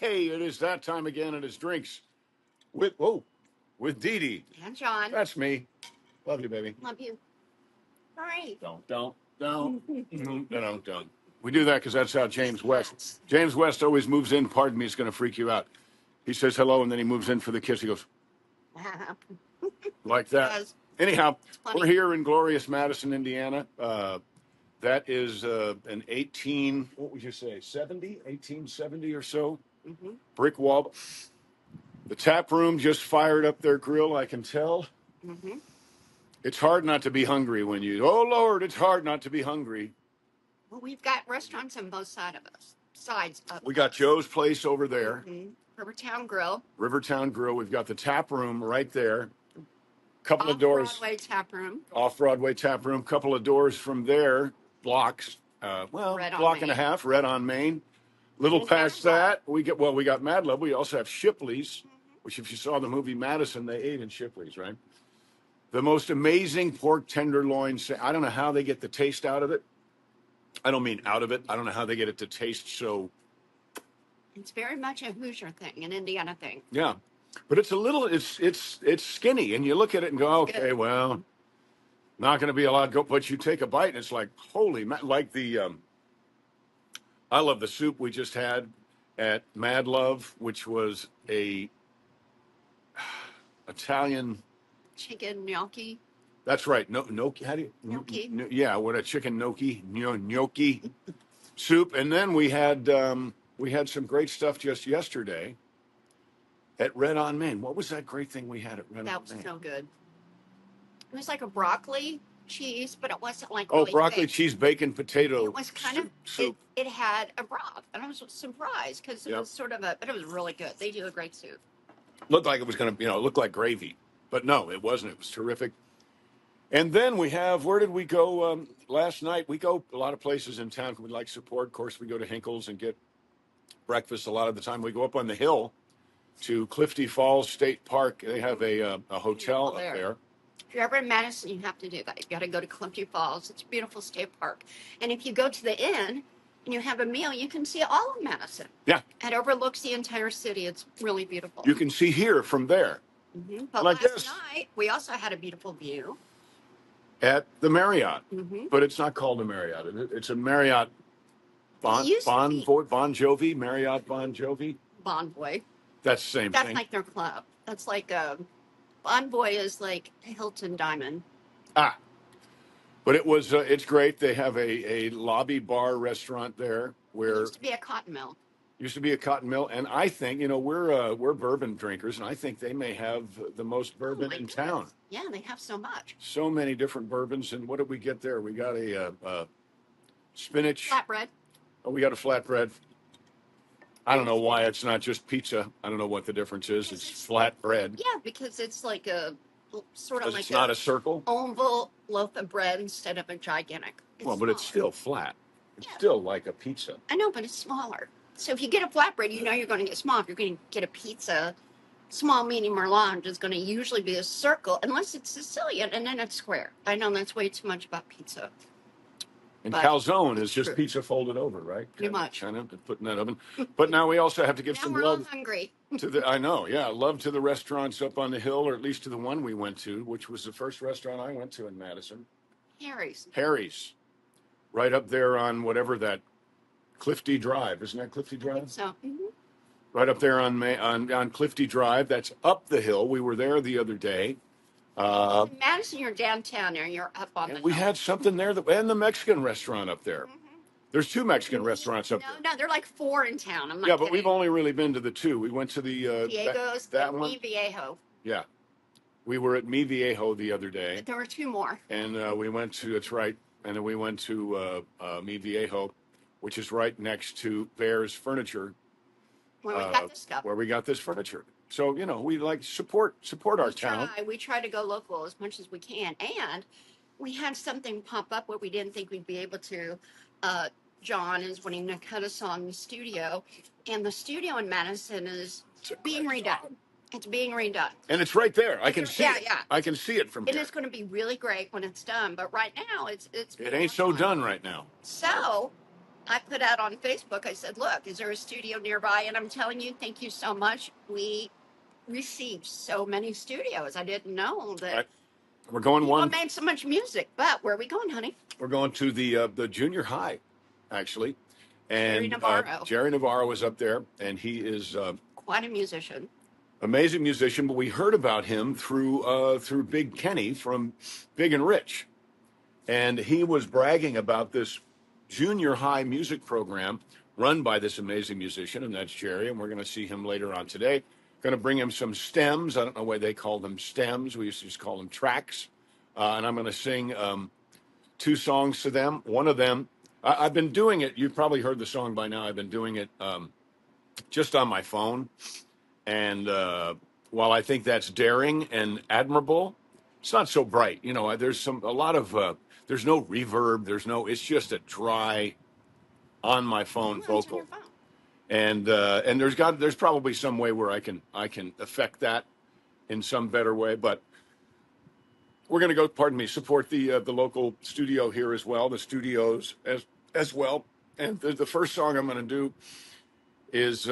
Hey, it is that time again. It is drinks with Dee Dee. And John. That's me. Love you, baby. Love you. All right. Don't. We do that because that's how James West always moves in. Pardon me, it's going to freak you out. He says hello, and then he moves in for the kiss. He goes like that. Anyhow, we're here in glorious Madison, Indiana. That is an 1870 or so. Mm-hmm. Brick wall. The tap room just fired up their grill, I can tell. Mm-hmm. It's hard not to be hungry when you, oh, Lord, it's hard not to be hungry. Well, we've got restaurants on both sides of us. We got Joe's Place over there. Mm-hmm. Rivertown Grill. We've got the tap room right there. Couple of doors. Off-Broadway tap room. Off-Broadway tap room. Couple of doors from there. Blocks. Block and a half. Red on Main. Little past that, we got Mad Love. We also have Shipley's, which if you saw the movie Madison, they ate in Shipley's, right? The most amazing pork tenderloin. I don't know how they get the taste out of it. I don't mean out of it. I don't know how they get it to taste so. It's very much a Hoosier thing, an Indiana thing. Yeah, but it's a little. It's skinny, and you look at it and go, okay, well, not going to be a lot. But you take a bite, and it's like holy, like the. I love the soup we just had at Mad Love, which was a Italian chicken gnocchi. That's right. Gnocchi. How do you? Gnocchi. Yeah, what a chicken gnocchi soup, and then we had some great stuff just yesterday at Red on Main. What was that great thing we had at Red on Main? That was so good. It was like a broccoli cheese, but it wasn't like really broccoli thick. Cheese bacon potato. It was kind of soup. It had a broth, and I was surprised because it was sort of but it was really good. They do a great soup. Looked like it was going to, look like gravy, but no, it wasn't. It was terrific. And then we have, where did we go last night? We go a lot of places in town. We like support. Of course, we go to Hinkle's and get breakfast a lot of the time. We go up on the hill to Clifty Falls State Park. They have a hotel up there. If you're ever in Madison, you have to do that. You got to go to Clifty Falls. It's a beautiful state park. And if you go to the inn and you have a meal, you can see all of Madison. Yeah. It overlooks the entire city. It's really beautiful. You can see here from there. Mm-hmm. But like last night, we also had a beautiful view. At the Marriott. Mm-hmm. But it's not called a Marriott. It's a Marriott Bon Jovi. Marriott Bon Jovi. Bonvoy. That's the same thing. That's like their club. That's like Bonvoy is like Hilton Diamond. But it's great. They have a lobby bar restaurant there where it used to be a cotton mill. And I think we're bourbon drinkers, and I think they may have the most bourbon in town. Yeah, they have so much. So many different bourbons, and what did we get there? We got a spinach flatbread. Oh, we got a flatbread. I don't know why it's not just pizza. I don't know what the difference is. It's flatbread. Yeah, because it's like a sort of like it's not a circle oval loaf of bread instead of a gigantic. But it's still flat. It's still like a pizza. I know, but it's smaller. So if you get a flatbread, you're going to get small. If you're going to get a pizza, small, medium, or large is going to usually be a circle, unless it's Sicilian, and then it's square. I know that's way too much about pizza. And calzone is just pizza folded over, right? Pretty much. Kind of put in that oven. But now we also have to give some love. All hungry. Love to the restaurants up on the hill, or at least to the one we went to, which was the first restaurant I went to in Madison. Harry's. Right up there on whatever that Clifty Drive. Isn't that Clifty Drive? I think so. Mm-hmm. Right up there on Clifty Drive. That's up the hill. We were there the other day. In Madison, you're downtown there. You're up on the hill. We had something there, and the Mexican restaurant up there. Mm-hmm. There's 2 Mexican restaurants up there. No, there are like 4 in town. I'm not kidding. But we've only really been to the 2. We went to the Diego's, that one. Mi Viejo. Yeah. We were at Mi Viejo the other day. But there were 2 more. And we went to, that's right, and then we went to Mi Viejo, which is right next to Bear's Furniture. Where we got this stuff. Where we got this furniture. So, we like support our town. We try to go local as much as we can. And we had something pop up where we didn't think we'd be able to. John is wanting to cut us on the studio. And the studio in Madison is being redone. It's being redone. And it's right there. I can see it. Yeah. I can see it from here. And it's going to be really great when it's done. But right now, it's it ain't so done right now. So I put out on Facebook, I said, look, is there a studio nearby? And I'm telling you, thank you so much. We received so many studios. I didn't know that Right. We're going people one. made so much music. But where are we going, honey? We're going to the junior high, actually. Jerry And Navarro. Jerry Navarro is up there, and he is Quite a musician. amazing musician. But we heard about him through Big Kenny from Big and Rich, and he was bragging about this junior high music program run by this amazing musician, and that's Jerry. And we're going to see him later on today. Going to bring him some stems. I don't know why they call them stems. We used to just call them tracks. And I'm going to sing 2 songs to them. One of them, I've been doing it. You've probably heard the song by now. I've been doing it just on my phone. And while I think that's daring and admirable, it's not so bright. You know, there's a lot of, there's no reverb. It's just a dry on my phone vocal. And there's probably some way where I can affect that in some better way. But we're going to go, support the local studio here as well, the studios as well. And the first song I'm going to do is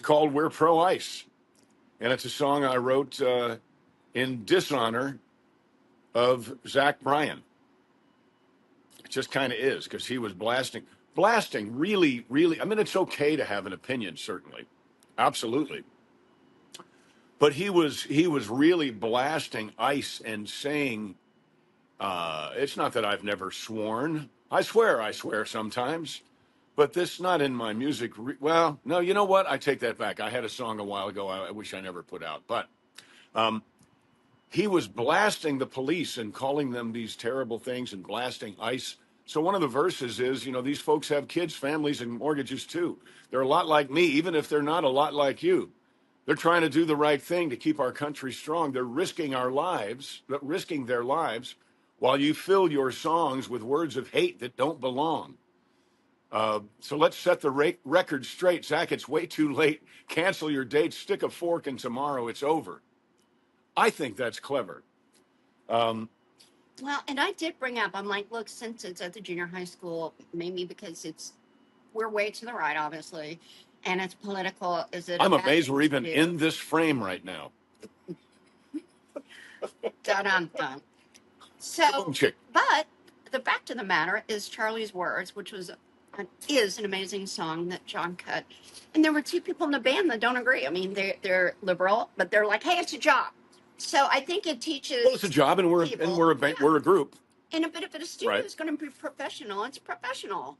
called "We're Pro Ice," and it's a song I wrote in dishonor of Zach Bryan. It just kind of is, because he was blasting really, really. I mean, it's okay to have an opinion, certainly, absolutely. But he was really blasting Ice and saying, it's not that I've never sworn. I swear sometimes, but this not in my music. Well, no, you know what? I take that back. I had a song a while ago I wish I never put out, but he was blasting the police and calling them these terrible things and blasting Ice. So one of the verses is, these folks have kids, families, and mortgages too. They're a lot like me, even if they're not a lot like you. They're trying to do the right thing to keep our country strong. They're risking their lives, while you fill your songs with words of hate that don't belong. So let's set the record straight. Zach, it's way too late. Cancel your date. Stick a fork in tomorrow. It's over. I think that's clever. Well, and I did bring up, I'm like, look, since it's at the junior high school, maybe because we're way to the right, obviously, and it's political. I'm amazed we're even in this frame right now. Dun-dun-dun. So, but the fact of the matter is Charlie's Words, which is an amazing song that John cut. And there were 2 people in the band that don't agree. I mean, they're liberal, but they're like, hey, it's a job. So I think it teaches. Well, it's a job, and we're a group. And if a studio is going to be professional, it's professional.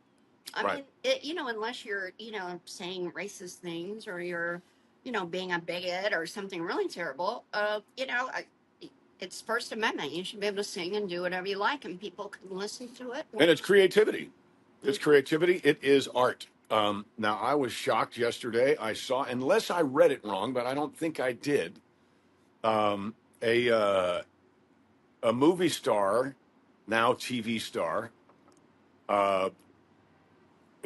I mean, unless you're, saying racist things or you're, being a bigot or something really terrible, it's First Amendment. You should be able to sing and do whatever you like, and people can listen to it. And it's creativity. It's creativity. It is art. Now, I was shocked yesterday. I saw, unless I read it wrong, but I don't think I did, a movie star, now TV star,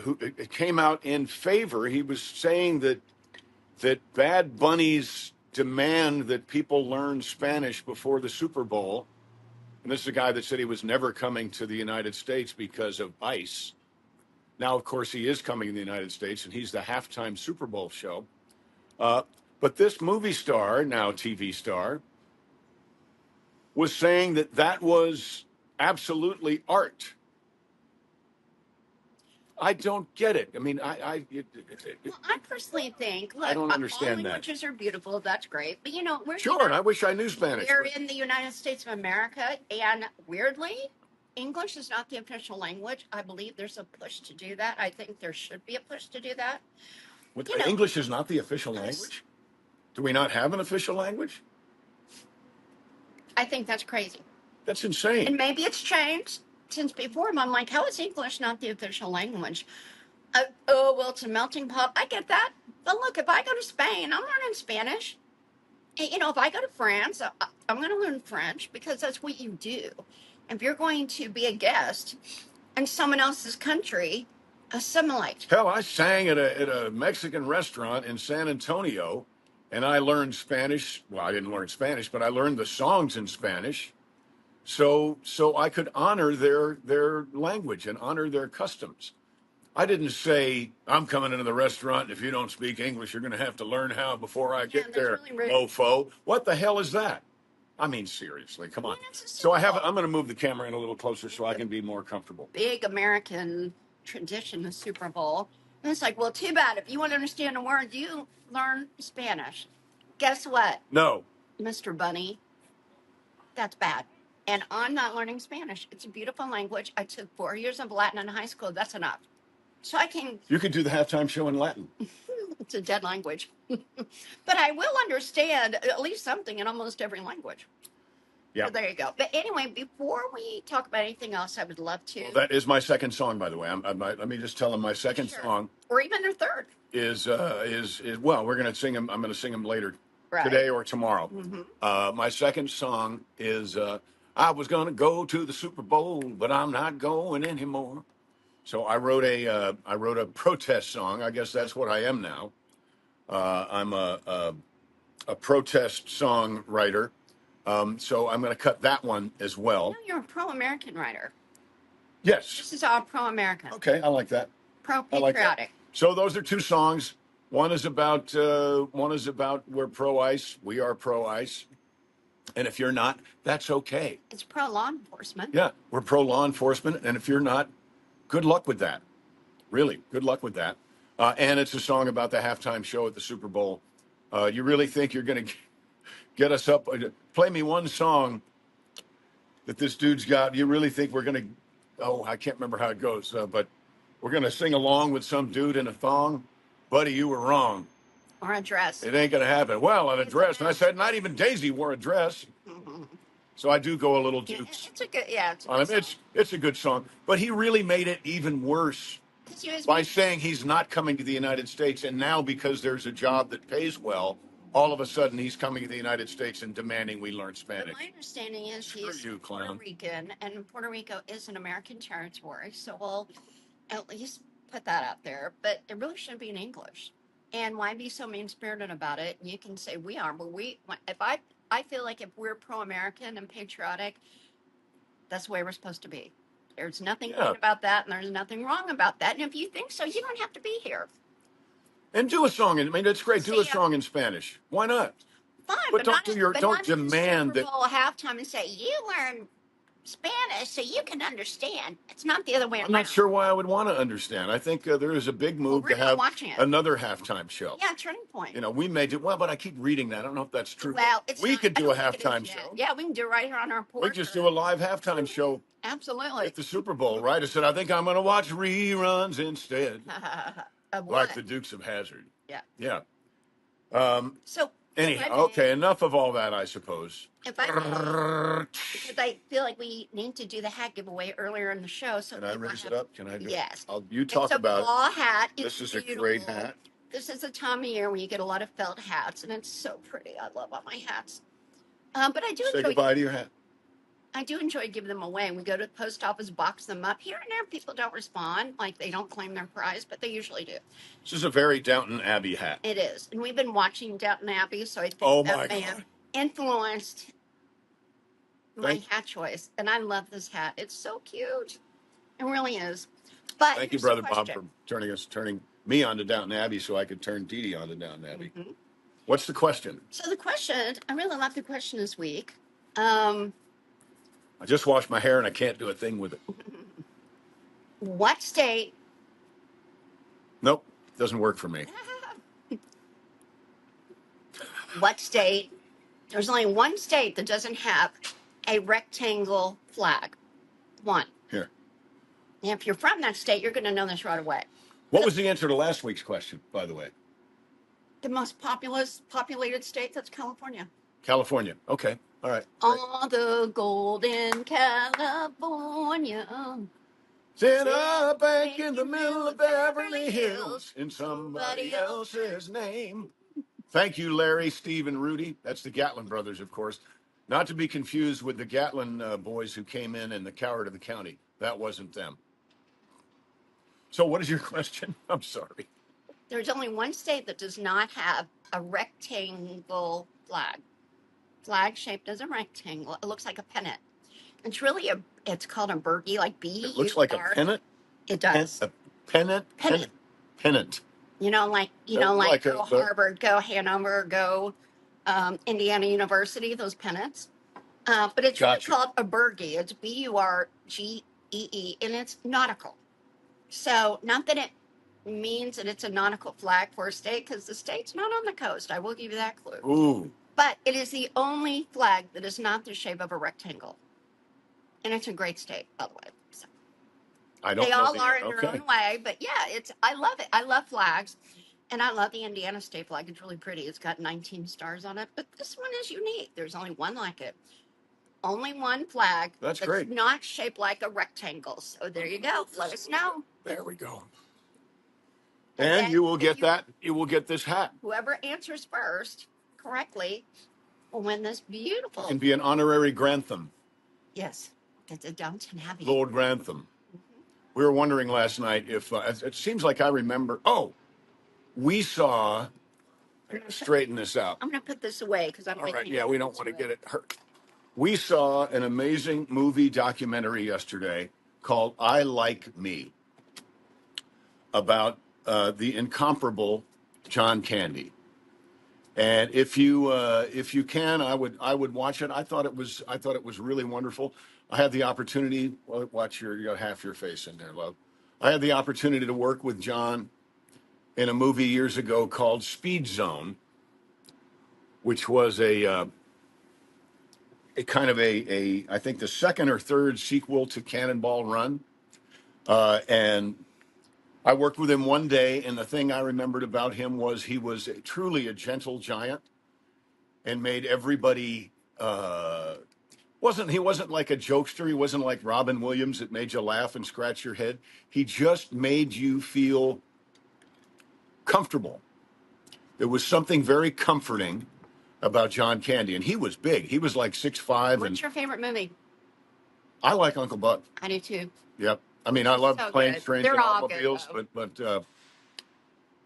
who came out in favor. He was saying that Bad Bunny's demand that people learn Spanish before the Super Bowl, and this is a guy that said he was never coming to the United States because of ICE. Now, of course, he is coming to the United States, and he's the halftime Super Bowl show. But this movie star, now TV star, was saying that was absolutely art. I don't get it. I mean, I personally think, look, I don't understand all languages are beautiful. That's great. But, we're sure, and I wish I knew Spanish. We're in the United States of America, and weirdly, English is not the official language. I believe there's a push to do that. I think there should be a push to do that. English is not the official language? Do we not have an official language? I think that's crazy. That's insane. And maybe it's changed since before. I'm like, how is English not the official language? Well, it's a melting pot. I get that. But look, if I go to Spain, I'm learning Spanish. And, if I go to France, I'm going to learn French, because that's what you do. If you're going to be a guest in someone else's country, assimilate. Hell, I sang at a Mexican restaurant in San Antonio, and I learned Spanish. Well, I didn't learn Spanish, but I learned the songs in Spanish, so I could honor their language and honor their customs. I didn't say I'm coming into the restaurant. And if you don't speak English, you're going to have to learn how before I get there, really mofo. What the hell is that? I mean, seriously, come on. So I'm going to move the camera in a little closer so I can be more comfortable. Big American tradition, the Super Bowl. And it's like, well, too bad. If you want to understand a word, you learn Spanish. Guess what, No. Mr. Bunny? That's bad. And I'm not learning Spanish. It's a beautiful language. I took 4 years of Latin in high school. That's enough. So I can. You could do the halftime show in Latin. It's a dead language. But I will understand at least something in almost every language. Yeah. So there you go. But anyway, before we talk about anything else, I would love to. Well, that is my second song, by the way. Let me just tell them my second song. Or even their third. Is well, we're going to sing them. I'm going to sing them later, today or tomorrow. Mm-hmm. My second song is I was going to go to the Super Bowl, but I'm not going anymore. So I wrote a protest song. I guess that's what I am now. I'm a protest song writer. So I'm going to cut that one as well. No, you're a pro-American writer. Yes. This is all pro-American. Okay, I like that. Pro-patriotic. Like so those are two songs. One is about we're pro-ICE. We are pro-ICE. And if you're not, that's okay. It's pro-law enforcement. Yeah, we're pro-law enforcement. And if you're not, good luck with that. Really, good luck with that. And it's a song about the halftime show at the Super Bowl. You really think you're going to get us up? Play me one song that this dude's got. You really think we're going to, I can't remember how it goes, but we're going to sing along with some dude in a thong? Buddy, you were wrong. Or a dress. It ain't going to happen. Well, on a dress. And I said, not even Daisy wore a dress. Mm-hmm. So I do go a little Dukes. It's a good, it's a good song. But he really made it even worse by saying he's not coming to the United States. And now because there's a job that pays well, all of a sudden he's coming to the United States and demanding we learn Spanish. My understanding is he's Puerto Rican, and Puerto Rico is an American territory. So we'll at least put that out there. But it really should be in English. And why be so mean-spirited about it? You can say we are, but I feel like if we're pro-American and patriotic, that's the way we're supposed to be. There's nothing good about that, and there's nothing wrong about that. And if you think so, you don't have to be here. And do a song. It's great. Do a song in Spanish. Why not? Fine, but don't demand that. Halftime and say you learn Spanish so you can understand. It's not the other way around. I'm not sure why I would want to understand. I think there is a big move to have another halftime show. Yeah, Turning Point. We may do but I keep reading that. I don't know if that's true. Well, we could do a halftime show. Yeah, we can do it right here on our porch. We just do a live halftime show. Absolutely. At the Super Bowl, right? I said I think I'm going to watch reruns instead. Like the Dukes of Hazzard. Yeah. Yeah. So. Anyhow, okay, enough of all that, I suppose. Because I feel like we need to do the hat giveaway earlier in the show. So can I raise it up? Can I do it? Yes. You talk about it. Hat. This is beautiful. A great hat. This is the time of year when you get a lot of felt hats, and it's so pretty. I love all my hats. But I do say goodbye to your hat. I do enjoy giving them away. We go to the post office, box them up. Here and there, people don't respond, like they don't claim their prize, but they usually do. This is a very Downton Abbey hat. It is. And we've been watching Downton Abbey, so I think that may have influenced my hat choice. And I love this hat. It's so cute. It really is. But thank you, Brother Bob, for turning me on to Downton Abbey so I could turn Dee Dee on to Downton Abbey. Mm-hmm. What's the question? So the question, I really love the question this week. I just washed my hair and I can't do a thing with it. What state? Nope, doesn't work for me. What state? There's only one state that doesn't have a rectangle flag. One. Here. And if you're from that state, you're going to know this right away. What was the answer to last week's question, by the way? The most populated state, that's California. California. Okay. All right. All the gold in California. Set a bank in the middle of Beverly Hills in somebody else's name. Thank you, Larry, Steve, and Rudy. That's the Gatlin brothers, of course. Not to be confused with the Gatlin boys who came in and the coward of the county. That wasn't them. So what is your question? I'm sorry. There's only one state that does not have a rectangle flag. Flag shaped as a rectangle. It looks like a pennant. It's really it's called a burgie, like B. It looks like a pennant? It does. Pennant. Like go Harvard, go Hanover, go Indiana University, those pennants. But it's really called a burgee. It's Burgee, and it's nautical. So not that it means that it's a nautical flag for a state, because the state's not on the coast. I will give you that clue. Ooh. But it is the only flag that is not the shape of a rectangle. And it's a great state, by the way. So they all are in their own way. But yeah, I love it. I love flags. And I love the Indiana state flag. It's really pretty. It's got 19 stars on it. But this one is unique. There's only one like it. Only one flag that's great. Not shaped like a rectangle. So there you go. Let us know. There we go. And you will get that. You will get this hat. Whoever answers first correctly will win this beautiful. And be an honorary Grantham. Yes, it's a Downton Abbey. Lord Grantham. Mm-hmm. We were wondering last night if it seems like I remember. Oh, we saw. Straighten this out. I'm going to put this away because I'm. All right. Yeah, we don't want to get it hurt. We saw an amazing movie documentary yesterday called "I Like Me" about the incomparable John Candy. And if you can, I would watch it. I thought it was really wonderful. I had the opportunity. Well, you got half your face in there, love. I had the opportunity to work with John in a movie years ago called Speed Zone, which was a kind of I think the second or third sequel to Cannonball Run, and I worked with him one day, and the thing I remembered about him was he was truly a gentle giant, and made everybody. He wasn't like a jokester. He wasn't like Robin Williams that made you laugh and scratch your head. He just made you feel comfortable. There was something very comforting about John Candy, and he was big. He was like 6'5". What's your favorite movie? I like Uncle Buck. I do too. Yep. I mean, I love Planes, Trains, and Automobiles, but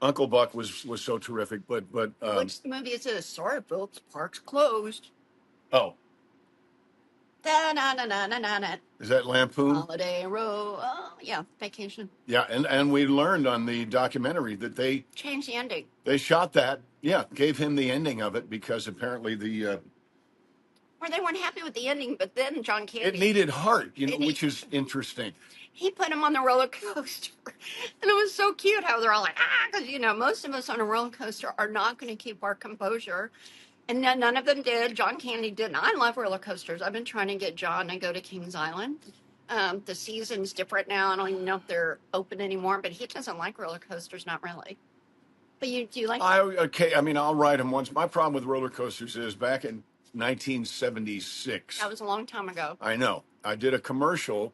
Uncle Buck was so terrific. But which movie is this? Sorry, folks, park's closed. Oh. Da-na-na-na-na-na. Is that Lampoon? Holiday Row. Oh, yeah, Vacation. Yeah, and we learned on the documentary that they changed the ending. They shot that, gave him the ending of it because apparently the. Or they weren't happy with the ending, but then John Candy. It needed heart, which is interesting. He put him on the roller coaster, and it was so cute how they're all like, because most of us on a roller coaster are not going to keep our composure. And none of them did. John Candy didn't. I love roller coasters. I've been trying to get John to go to Kings Island. The season's different now. I don't even know if they're open anymore, but he doesn't like roller coasters, not really. But do you like them? I mean, I'll ride them once. My problem with roller coasters is back in 1976. That was a long time ago. I know. I did a commercial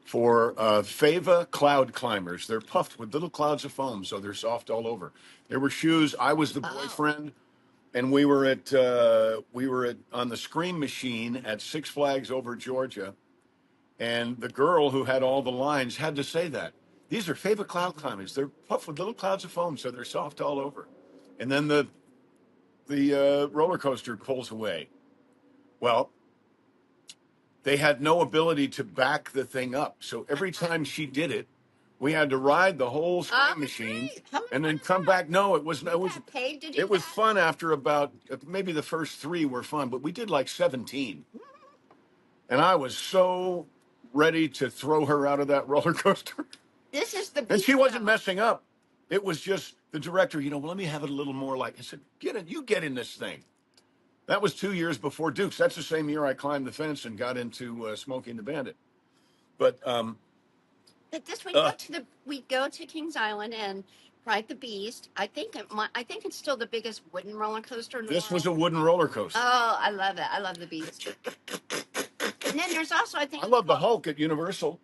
for Fava Cloud Climbers. They're puffed with little clouds of foam, so they're soft all over. There were shoes. I was the boyfriend. And we were on the Scream Machine at Six Flags over Georgia, and the girl who had all the lines had to say that these are Fava Cloud Climbers. They're puffed with little clouds of foam, so they're soft all over. And then the roller coaster pulls away. Well, they had no ability to back the thing up, so every time she did it, we had to ride the whole Scream Machine and then come back. No, it was fun after about maybe the first 3 were fun, but we did like 17. And I was so ready to throw her out of that roller coaster. This is the and she wasn't messing up. It was just the director, let me have it a little more like. I said, get in this thing. That was 2 years before Dukes. That's the same year I climbed the fence and got into Smokey and the Bandit. But this we go to Kings Island and ride the Beast. I think it's still the biggest wooden roller coaster in the world. This was a wooden roller coaster. Oh, I love it. I love the Beast. And then there's also I love the Hulk at Universal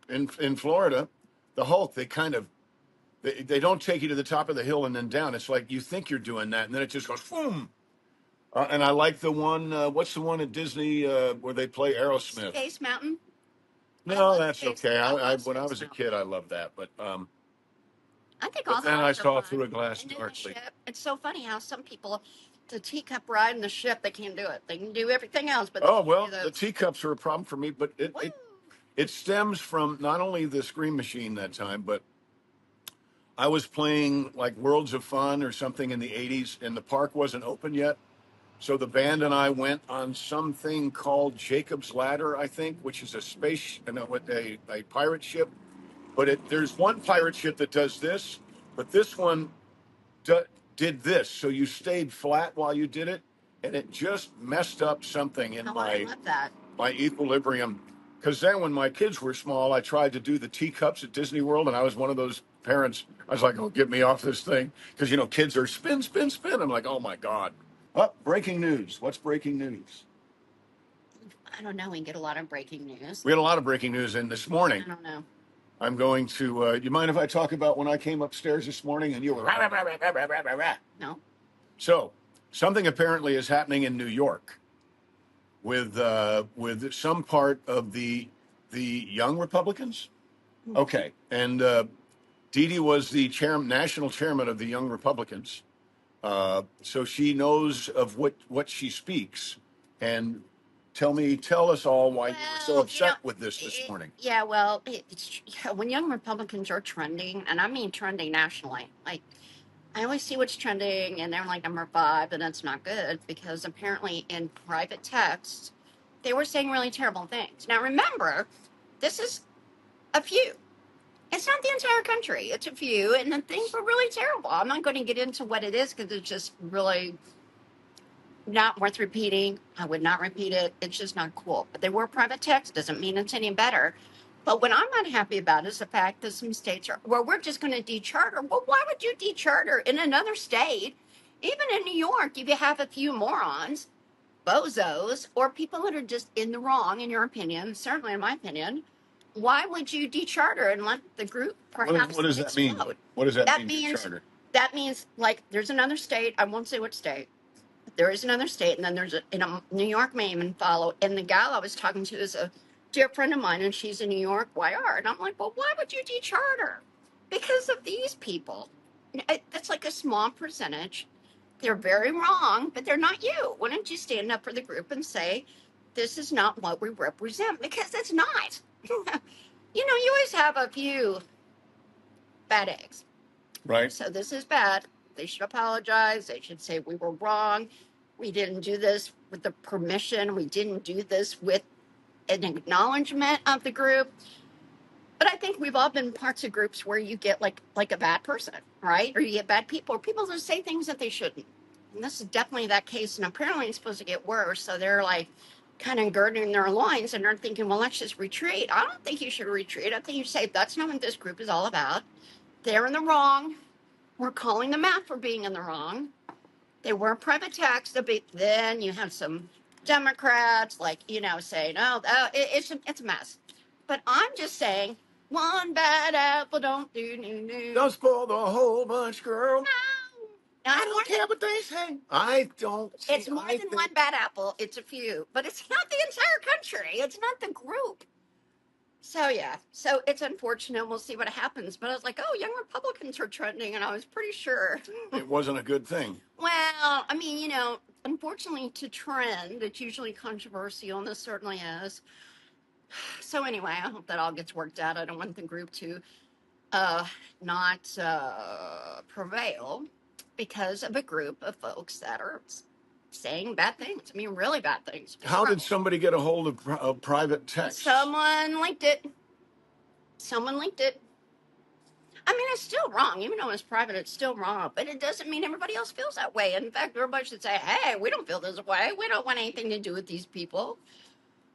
in Florida. The Hulk, they don't take you to the top of the hill and then down. It's like you think you're doing that, and then it just goes boom. And I like the one. What's the one at Disney where they play Aerosmith? Space Mountain. No, that's okay. When I was a kid, I loved that. But I think but then I saw Through a Glass Darkly. It's so funny how some people, the teacup ride in the ship, they can't do it. They can do everything else, but the teacups are a problem for me. But it stems from not only the Scream Machine that time, but I was playing like Worlds of Fun or something in the 80s, and the park wasn't open yet. So the band and I went on something called Jacob's Ladder, I think, which is a space, a pirate ship. But there's one pirate ship that does this, but this one do, did this. So you stayed flat while you did it, and it just messed up something in my equilibrium. Because then when my kids were small, I tried to do the teacups at Disney World, and I was one of those parents. I was like, oh, get me off this thing. Because, kids are spin, spin, spin. I'm like, oh, my God. Oh, breaking news. What's breaking news? I don't know. We get a lot of breaking news. We had a lot of breaking news in this morning. I don't know. I'm going to, you mind if I talk about when I came upstairs this morning and you were rah, rah, rah, rah, rah, rah, rah, rah. No. So something apparently is happening in New York with some part of the young Republicans. Okay. And Dee Dee was the national chairman of the Young Republicans. So she knows of what she speaks. And tell us all why you were so upset with this morning. Yeah, well, when young Republicans are trending, and I mean trending nationally, like I always see what's trending, and they're like number 5, and that's not good because apparently in private texts, they were saying really terrible things. Now remember, this is a few. It's not the entire country. It's a few, and the things were really terrible. I'm not going to get into what it is because it's just really not worth repeating. I would not repeat it. It's just not cool. But they were private texts. Doesn't mean it's any better. But what I'm not happy about is the fact that some states are, well, we're just going to decharter. Well, why would you decharter in another state? Even in New York, if you have a few morons, bozos, or people that are just in the wrong, in your opinion, certainly in my opinion, why would you decharter and let the group perhaps what does that mean? What does that mean, decharter? That means, like, there's another state. I won't say what state. There is another state, and then there's a New York mayhem follow. And the gal I was talking to is a dear friend of mine, and she's in New York YR. And I'm like, well, why would you decharter? Because of these people. That's like a small percentage. They're very wrong, but they're not you. Why don't you stand up for the group and say, this is not what we represent? Because it's not. You always have a few bad eggs. Right. So this is bad. They should apologize. They should say we were wrong. We didn't do this with the permission. We didn't do this with an acknowledgement of the group. But I think we've all been parts of groups where you get like a bad person, right? Or you get bad people, or people that say things that they shouldn't. And this is definitely that case. And apparently it's supposed to get worse. So they're like kind of girding their loins and they're thinking, well, let's just retreat. I don't think you should retreat. I think you say that's not what this group is all about. They're in the wrong. We're calling them out for being in the wrong. They were private tax. Then you have some Democrats saying, oh, it's a mess. But I'm just saying, one bad apple don't do. Don't spoil the whole bunch, girl. No. I don't care what they say. I don't. It's more than one bad apple. It's a few. But it's not the entire country. It's not the group. So, yeah. So, it's unfortunate. We'll see what happens. But I was like, oh, young Republicans are trending. And I was pretty sure. It wasn't a good thing. Well, I mean, unfortunately to trend, it's usually controversial. And this certainly is. So, anyway, I hope that all gets worked out. I don't want the group to not prevail because of a group of folks that are saying bad things. I mean, really bad things. How did somebody get a hold of private text? Someone linked it. I mean, it's still wrong. Even though it's private, it's still wrong. But it doesn't mean everybody else feels that way. In fact, everybody should say, hey, we don't feel this way. We don't want anything to do with these people.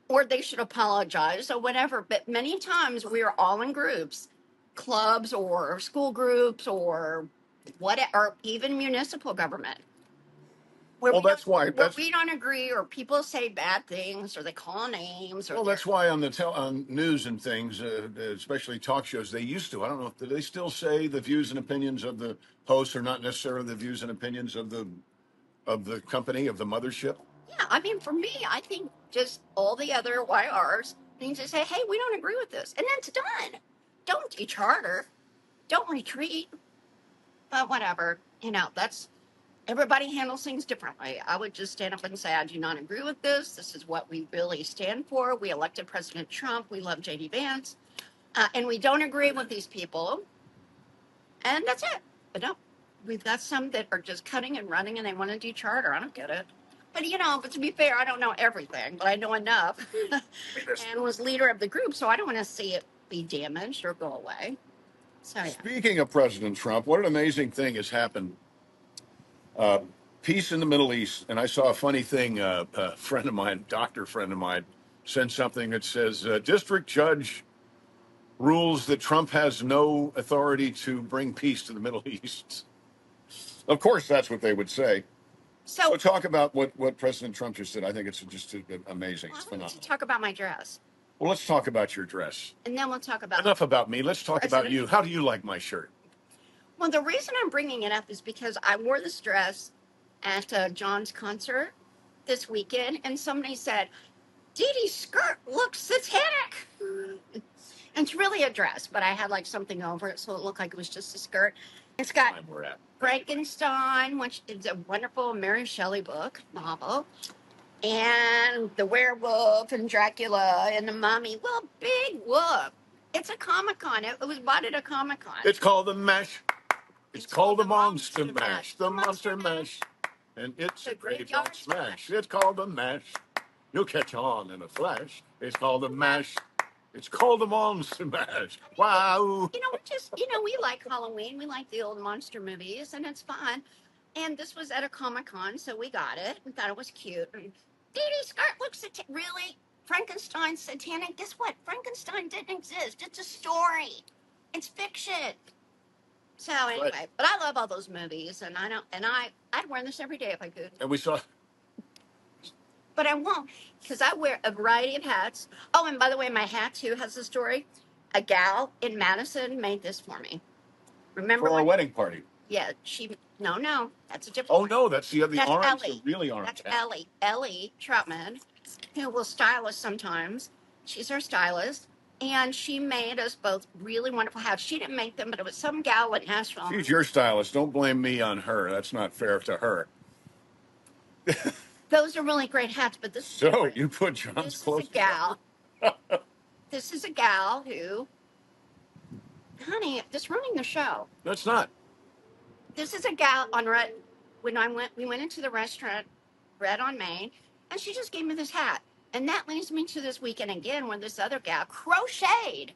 Or they should apologize or whatever. But many times we are all in groups, clubs or school groups or whatever, or even municipal government. Well, that's why we don't agree, or people say bad things, or they call names. Or that's why on on news and things, especially talk shows, they used to. I don't know if they still say the views and opinions of the hosts are not necessarily the views and opinions of the company, of the mothership. Yeah, I mean, for me, I think just all the other YRs need to say, hey, we don't agree with this, and it's done. Don't decharter, don't retreat, but whatever. That's. Everybody handles things differently. I would just stand up and say, I do not agree with this. This is what we really stand for. We elected President Trump. We love J.D. Vance. And we don't agree with these people. And that's it. But no, we've got some that are just cutting and running and they want to do charter. I don't get it. But but to be fair, I don't know everything, but I know enough. And was leader of the group, so I don't want to see it be damaged or go away. So yeah. Speaking of President Trump, what an amazing thing has happened. Peace in the Middle East. And I saw a funny thing. A friend of mine, doctor friend of mine, sent something that says, district judge rules that Trump has no authority to bring peace to the Middle East. Of course, that's what they would say. So talk about what President Trump just did. I think it's just amazing. It's phenomenal. To talk about my dress. Well, let's talk about your dress. And then we'll talk about... Enough about me. Let's talk about you. How do you like my shirt? Well, the reason I'm bringing it up is because I wore this dress at John's concert this weekend, and somebody said, Dee Dee's skirt looks satanic. And it's really a dress, but I had like something over it, so it looked like it was just a skirt. It's got Frankenstein, which is a wonderful Mary Shelley novel, and the werewolf and Dracula and the mummy. Well, big whoop. It's a Comic-Con. It was bought at a Comic-Con. It's called the Mash. It's called the Monster Mash. The Monster Mash. And it's a graveyard smash. It's called the Mash. You'll catch on in a flash. It's called the Mash. It's called the Monster Mash. Wow. We like Halloween. We like the old monster movies, and it's fun. And this was at a Comic-Con, so we got it. We thought it was cute. And Dee Dee's skirt looks really Frankenstein's satanic. Guess what? Frankenstein didn't exist. It's a story. It's fiction. So anyway, but I love all those movies, and I'd wear this every day if I could. And we saw. But I won't, because I wear a variety of hats. Oh, and by the way, my hat too has a story. A gal in Madison made this for me. Remember for our wedding party? Yeah, no, that's a different. Oh no, that's the orange, Ellie. The really orange. That's hat. Ellie Troutman, who will style us sometimes. She's our stylist. And she made us both really wonderful hats. She didn't make them, but it was some gal in Nashville. She's your stylist. Don't blame me on her. That's not fair to her. Those are really great hats, but this is different. You put John's clothes. This is a gal. This is a gal who, honey, just running the show. That's not. This is a gal on Red. When we went into the restaurant, Red on Main, and she just gave me this hat. And that leads me to this weekend again, where this other gal crocheted.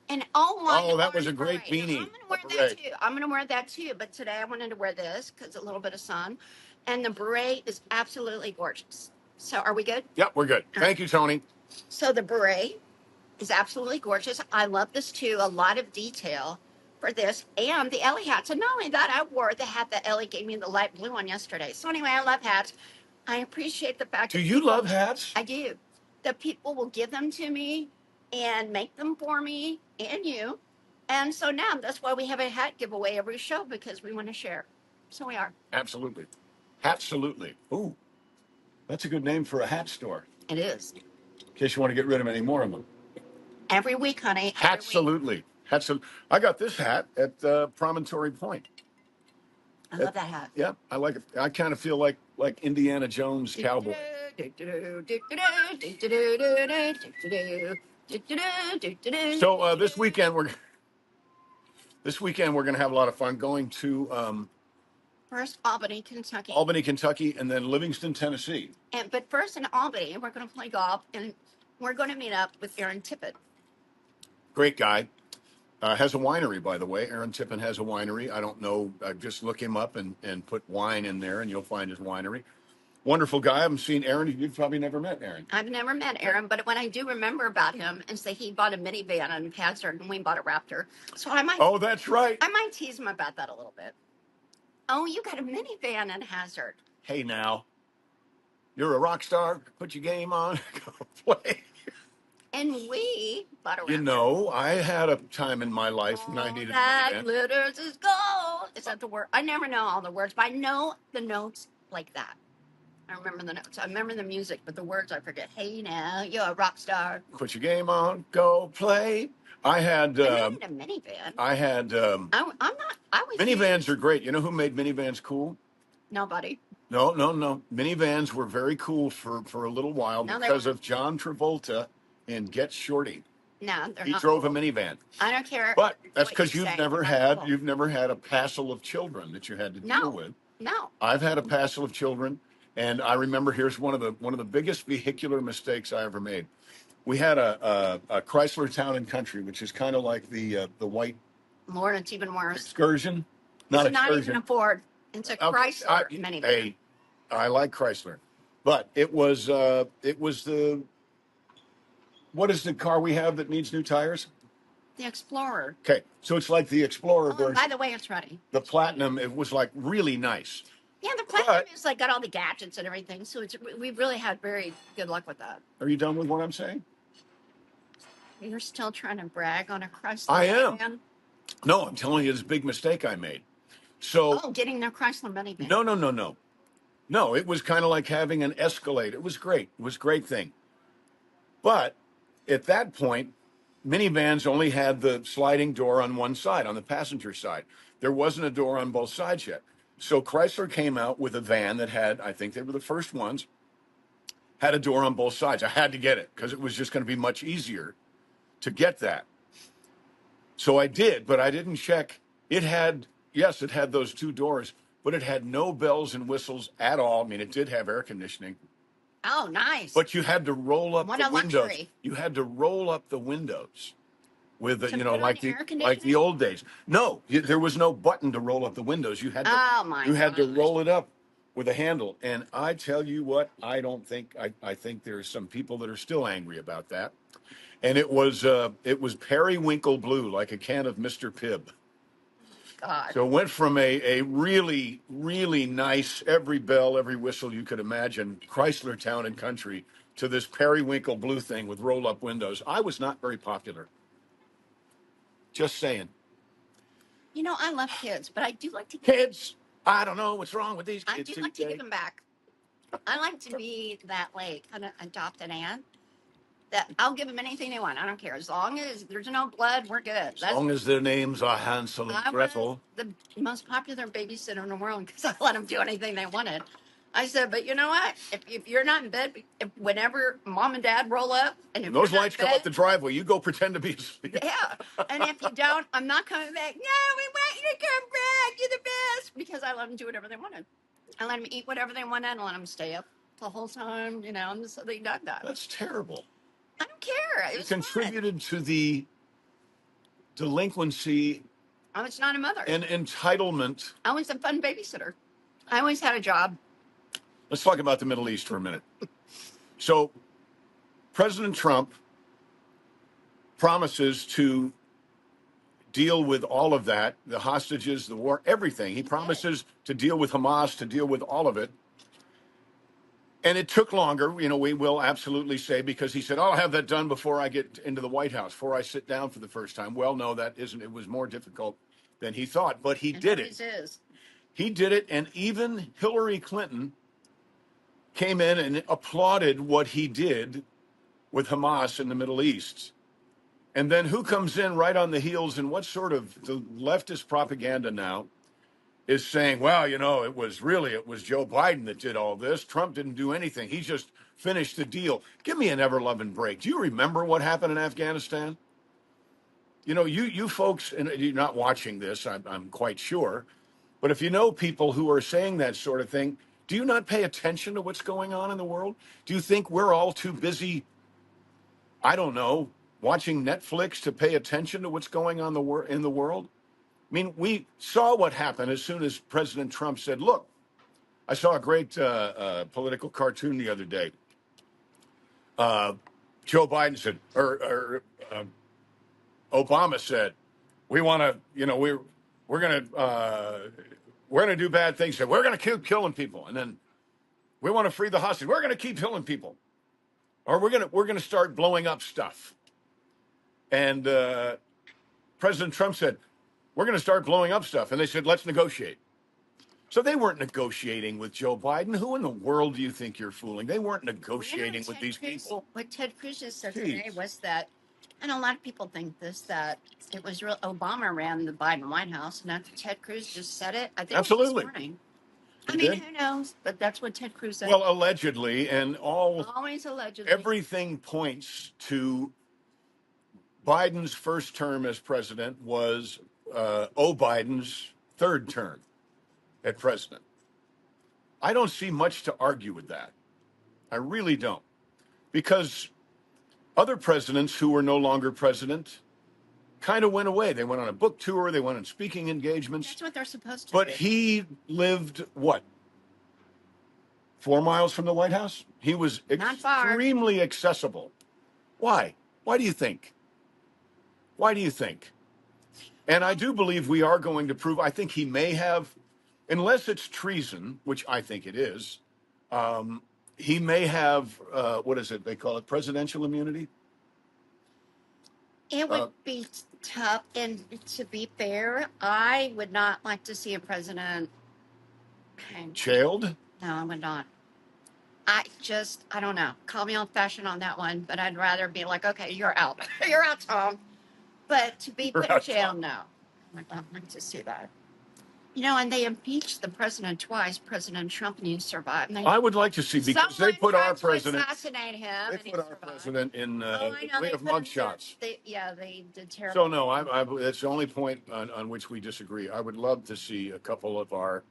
And that was a great beanie. I'm going to wear that too. But today I wanted to wear this because a little bit of sun. And the beret is absolutely gorgeous. So are we good? Yep, we're good. Thank you, Tony. So the beret is absolutely gorgeous. I love this too. A lot of detail for this. And the Ellie hats. And not only that, I wore the hat that Ellie gave me, the light blue one yesterday. So anyway, I love hats. I appreciate the fact that you love hats? I do. That people will give them to me and make them for me and you. And so now that's why we have a hat giveaway every show, because we want to share. So we are. Absolutely. Absolutely. Ooh, that's a good name for a hat store. It is. In case you want to get rid of any more of them. Every week, honey. Absolutely. I got this hat at Promontory Point. I love that hat. Yeah, I like it. I kind of feel like Indiana Jones cowboy. So this weekend we're going to have a lot of fun going to first Albany, Kentucky. Albany, Kentucky, and then Livingston, Tennessee. But first in Albany, we're going to play golf, and we're going to meet up with Aaron Tippett. Great guy. Has a winery, by the way. Aaron Tippett has a winery. I don't know. Just look him up and put wine in there, and you'll find his winery. Wonderful guy. I haven't seen Aaron. You've probably never met Aaron. I've never met Aaron, but what I do remember about him is that he bought a minivan in Hazard, and we bought a Raptor. So I might. Oh, that's right. I might tease him about that a little bit. Oh, you got a minivan in Hazard. Hey, now. You're a rock star. Put your game on. Go play. And we bought a Raptor. You know, I had a time in my life when I needed a minivan. That glitters is gold. Is that the word? I never know all the words, but I know the notes like that. I remember the notes. I remember the music, but the words I forget. Hey, now, you're a rock star. Put your game on. Go play. I had a minivan. I had. I'm not. I was. Minivans are great. You know who made minivans cool? Nobody. No. Minivans were very cool for a little while because of John Travolta in Get Shorty. No, they're He not drove a cool. minivan. I don't care. But that's what because you you've say, never they're not had cool. you've never had a passel of children that you had to deal with. No. I've had a passel of children, and I remember here's one of the biggest vehicular mistakes I ever made. We had a Chrysler Town and Country, which is kind of like the white Lord, it's even worse. Excursion. Not It's not Excursion. even a Ford. It's a Chrysler minivan. Hey, I like Chrysler, but it was the what is the car we have that needs new tires? The Explorer. Okay, so it's like the Explorer Oh, version. by the way, it's ready. The Platinum, it was like really nice. Yeah, the Platinum is like got all the gadgets and everything, so we've really had very good luck with that. Are you done with what I'm saying? You're still trying to brag on a Chrysler. I am. Minivan? No, I'm telling you, it's a big mistake I made. So getting the Chrysler minivan. No, it was kind of like having an Escalade. It was great. It was a great thing. But at that point, minivans only had the sliding door on one side, on the passenger side. There wasn't a door on both sides yet. So Chrysler came out with a van that had, I think they were the first ones, had a door on both sides. I had to get it because it was just going to be much easier to get that. So I did, but I didn't check. It had those two doors, but it had no bells and whistles at all. I mean, it did have air conditioning. Oh, nice. But you had to roll up the windows. Luxury. You had to roll up the windows with the, like like the old days. No, there was no button to roll up the windows. You had to roll it up with a handle. And I tell you what, I think there's some people that are still angry about that. And it was periwinkle blue, like a can of Mr. Pibb. God. So it went from a really, really nice, every bell, every whistle you could imagine, Chrysler Town and Country, to this periwinkle blue thing with roll-up windows. I was not very popular. Just saying. You know, I love kids, but I do like to kids. I don't know what's wrong with these kids. I do like to give them back. I like to be that like kind of adopted aunt. That I'll give them anything they want. I don't care. As long as there's no blood, we're good. As long as their names are Hansel and Gretel. The most popular babysitter in the world because I let them do anything they wanted. I said, but you know what? If you're not in bed, whenever mom and dad roll up, and if those lights come up the driveway, you go pretend to be asleep. Yeah, and if you don't, I'm not coming back. No, we want you to come back. You're the best because I let them do whatever they wanted. I let them eat whatever they wanted. I let them stay up the whole time. You know, so they done that. That's terrible. I don't care. It contributed to the delinquency. I was not a mother. And entitlement. I was a fun babysitter. I always had a job. Let's talk about the Middle East for a minute. So, President Trump promises to deal with all of that, the hostages, the war, everything. He promises to deal with Hamas, to deal with all of it. And it took longer, you know, we will absolutely say, because he said, I'll have that done before I get into the White House, before I sit down for the first time. Well, no, that isn't. It was more difficult than he thought, but he did it. He did it, and even Hillary Clinton came in and applauded what he did with Hamas in the Middle East. And then who comes in right on the heels, and what sort of the leftist propaganda now is saying, well, you know, it was Joe Biden that did all this. Trump didn't do anything. He just finished the deal. Give me an ever-loving break. Do you remember what happened in Afghanistan? You know, you folks, and you're not watching this, I'm quite sure, but if you know people who are saying that sort of thing, do you not pay attention to what's going on in the world? Do you think we're all too busy, I don't know, watching Netflix to pay attention to what's going on in the world? I mean, we saw what happened as soon as President Trump said, look, I saw a great political cartoon the other day. Joe Biden said, or Obama said, we want to, you know, we're going to do bad things. Said, we're going to keep killing people. And then we want to free the hostage. We're going to keep killing people. Or we're going to start blowing up stuff. And President Trump said, we're going to start blowing up stuff. And they said, let's negotiate. So they weren't negotiating with Joe Biden. Who in the world do you think you're fooling? They weren't negotiating with these people. What Ted Cruz just said today was that, and a lot of people think this, that it was real. Obama ran the Biden White House, and after Ted Cruz just said it, I think absolutely. This morning. I mean, who knows? But that's what Ted Cruz said. Well, allegedly, and always allegedly. Everything points to Biden's first term as president was Biden's third term as president. I don't see much to argue with that. I really don't. Because other presidents who were no longer president kind of went away. They went on a book tour. They went on speaking engagements. That's what they're supposed to But do. he lived, what, 4 miles from the White House? He was extremely accessible. Why? Why do you think? Why do you think? And I do believe we are going to prove, I think he may have, unless it's treason, which I think it is, he may have, what is it? They call it presidential immunity? It would be tough. And to be fair, I would not like to see a president jailed. No, I would not. I don't know. Call me old-fashioned on that one, but I'd rather be like, okay, you're out. You're out, Tom. But to be put in jail, no. I would not like to see that. And they impeached the president twice, President Trump, and he survived. I would like to see, because they put our president. Assassinate him. They put our president in we have mugshots. They did terrible. So no, that's the only point on which we disagree. I would love to see a couple of our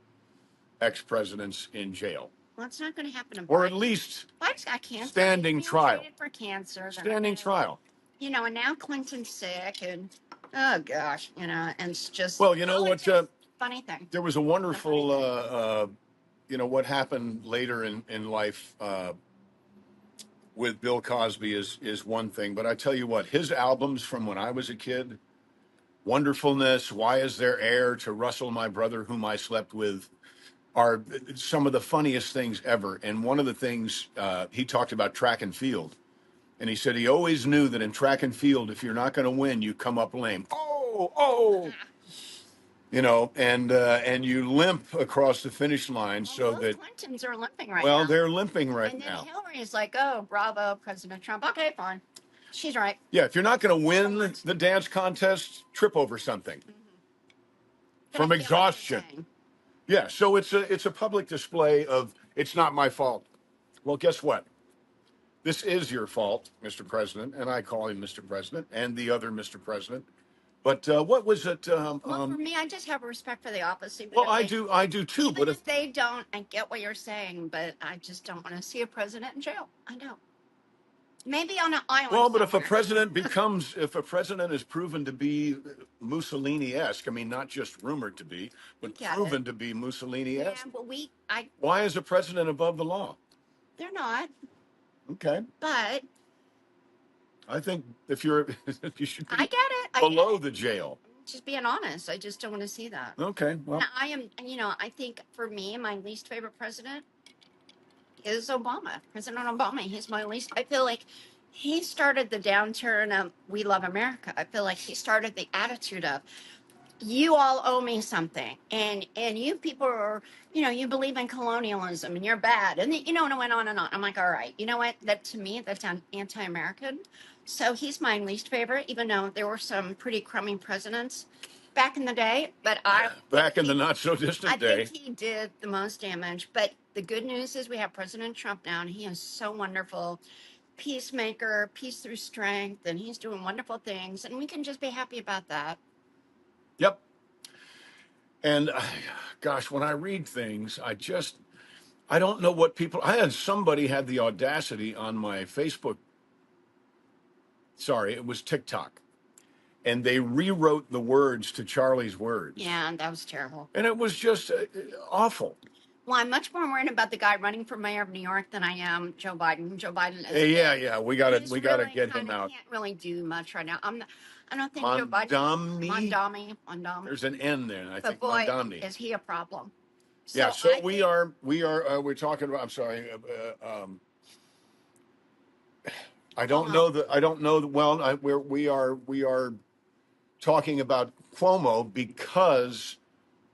ex-presidents in jail. Well, it's not going to happen. Or at least Biden's got cancer. Standing trial. For cancer. Standing trial. And now Clinton's sick, and oh gosh, and it's just. Well, you know what? Funny thing. There was a wonderful, what happened later in life with Bill Cosby is one thing, but I tell you what, his albums from when I was a kid, Wonderfulness, Why Is There Air, To Russell, My Brother Whom I Slept With, are some of the funniest things ever. And one of the things he talked about track and field. And he said he always knew that in track and field, if you're not going to win, you come up lame. Oh. And you limp across the finish line so that Clintons are limping right now. Well, they're limping right now. now. And then Hillary's like, oh, bravo, President Trump. Okay, fine. She's right. Yeah, if you're not going to win the dance contest, trip over something. From exhaustion. Yeah, so it's a public display of it's not my fault. Well, guess what? This is your fault, Mr. President, and I call him Mr. President and the other Mr. President. But what was it? Well, for me, I just have respect for the opposite. Well, I do too. Even but if they don't, I get what you're saying, but I just don't want to see a president in jail. I don't. Maybe on an island. Well, but somewhere. if a president is proven to be Mussolini-esque, I mean, not just rumored to be, but proven to be Mussolini-esque. Yeah, but why is a president above the law? They're not. Okay. But I think you should be I get it. below the jail. Just being honest. I just don't want to see that. Okay. Well, now, I think for me, my least favorite president is Obama. President Obama. He's my least. I feel like he started the downturn of We Love America. I feel like he started the attitude of, you all owe me something, and you people are, you believe in colonialism and you're bad, and then, and it went on and on. I'm like, all right, you know what? That to me, that's anti-American. So he's my least favorite, even though there were some pretty crummy presidents back in the day. But back in the not so distant day, I think he did the most damage. But the good news is we have President Trump now, and he is so wonderful. Peacemaker, peace through strength, and he's doing wonderful things, and we can just be happy about that. Yep. And gosh, when I read things, I don't know what somebody had the audacity on my Facebook. Sorry, it was TikTok. And they rewrote the words to Charlie's words. Yeah, that was terrible. And it was just awful. Well, I'm much more worried about the guy running for mayor of New York than I am Joe Biden. Joe Biden is yeah. We gotta get him out. Can't really do much right now. I don't think Joe Biden. Mondami. There's an N there, and I think boy, Mondami. Is he a problem? So we're talking about. I'm sorry. I don't know. Well, we are talking about Cuomo because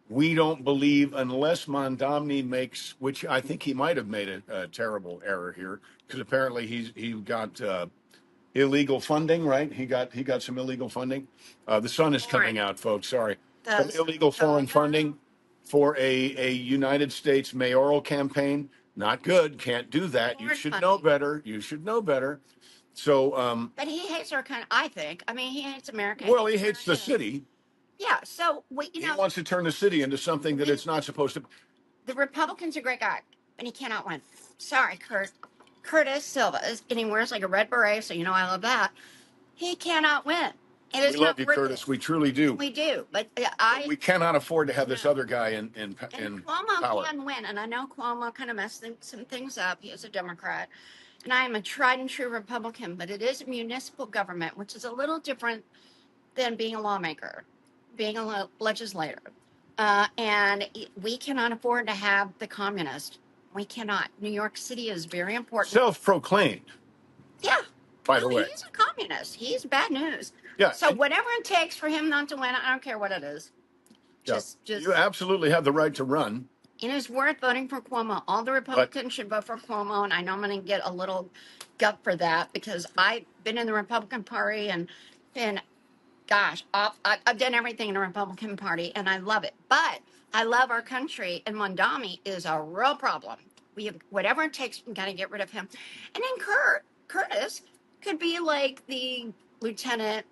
we don't believe unless Mondami makes, which I think he might have made a terrible error here, because apparently he got illegal funding, right? He got some illegal funding. The sun is coming out, folks. Sorry, some illegal foreign funding for a United States mayoral campaign. Not good. Can't do that. You should know better. So, but he hates our country, I think. I mean, he hates America. well, he hates the city. Yeah, so He wants to turn the city into something that it's not supposed to. The Republican's a great guy, but he cannot win. Sorry, Curtis Silva, and he wears like a red beret, so you know I love that. He cannot win. It is We love not you, worth Curtis. it. We truly do. We do, but We cannot afford to have this No. other guy in And power. Cuomo can win, and I know Cuomo kind of messed some things up. He is a Democrat, and I am a tried and true Republican, but it is municipal government, which is a little different than being a lawmaker, being a legislator. And we cannot afford to have the communist. We cannot. New York City is very important. Self-proclaimed. Yeah. By the way, he's a communist. He's bad news. Yeah. So whatever it takes for him not to win, I don't care what it is. Just you absolutely have the right to run. It is worth voting for Cuomo. All the Republicans should vote for Cuomo, and I know I'm going to get a little gut for that because I've been in the Republican Party and gosh, I've done everything in the Republican Party, and I love it. But I love our country, and Mondami is a real problem. We have whatever it takes, we got to get rid of him. And then Curtis could be like the lieutenant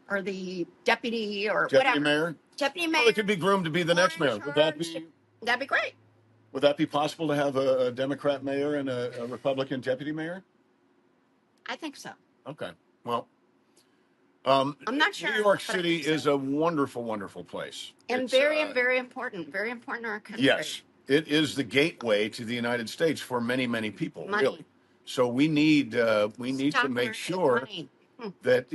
or the deputy or Deputy whatever. mayor. Deputy mayor. Well, it could be groomed to be the next mayor. That'd be great. Would that be possible to have a Democrat mayor and a Republican deputy mayor? I think so. Okay. Well, I'm not sure. New York City is a wonderful, wonderful place. And it's, very important to our country. Yes. It is the gateway to the United States for many, many people. Money. Really. So we need to make sure that,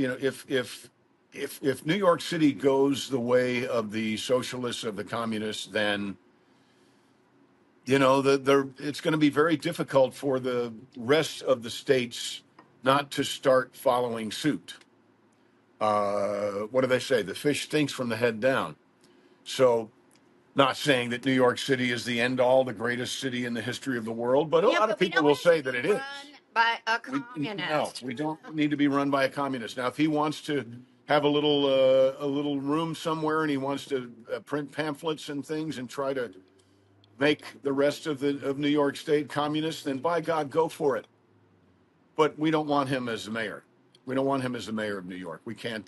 if New York City goes the way of the socialists, of the communists, then it's going to be very difficult for the rest of the states not to start following suit. What do they say? The fish stinks from the head down. So, not saying that New York City is the end all, the greatest city in the history of the world, but a lot of people will say that it is. By a communist. We don't need to be run by a communist. Now, if he wants to have a little room somewhere and he wants to print pamphlets and things and try to make the rest of New York State communist, then by God, go for it. But we don't want him as the mayor. We don't want him as the mayor of New York. We can't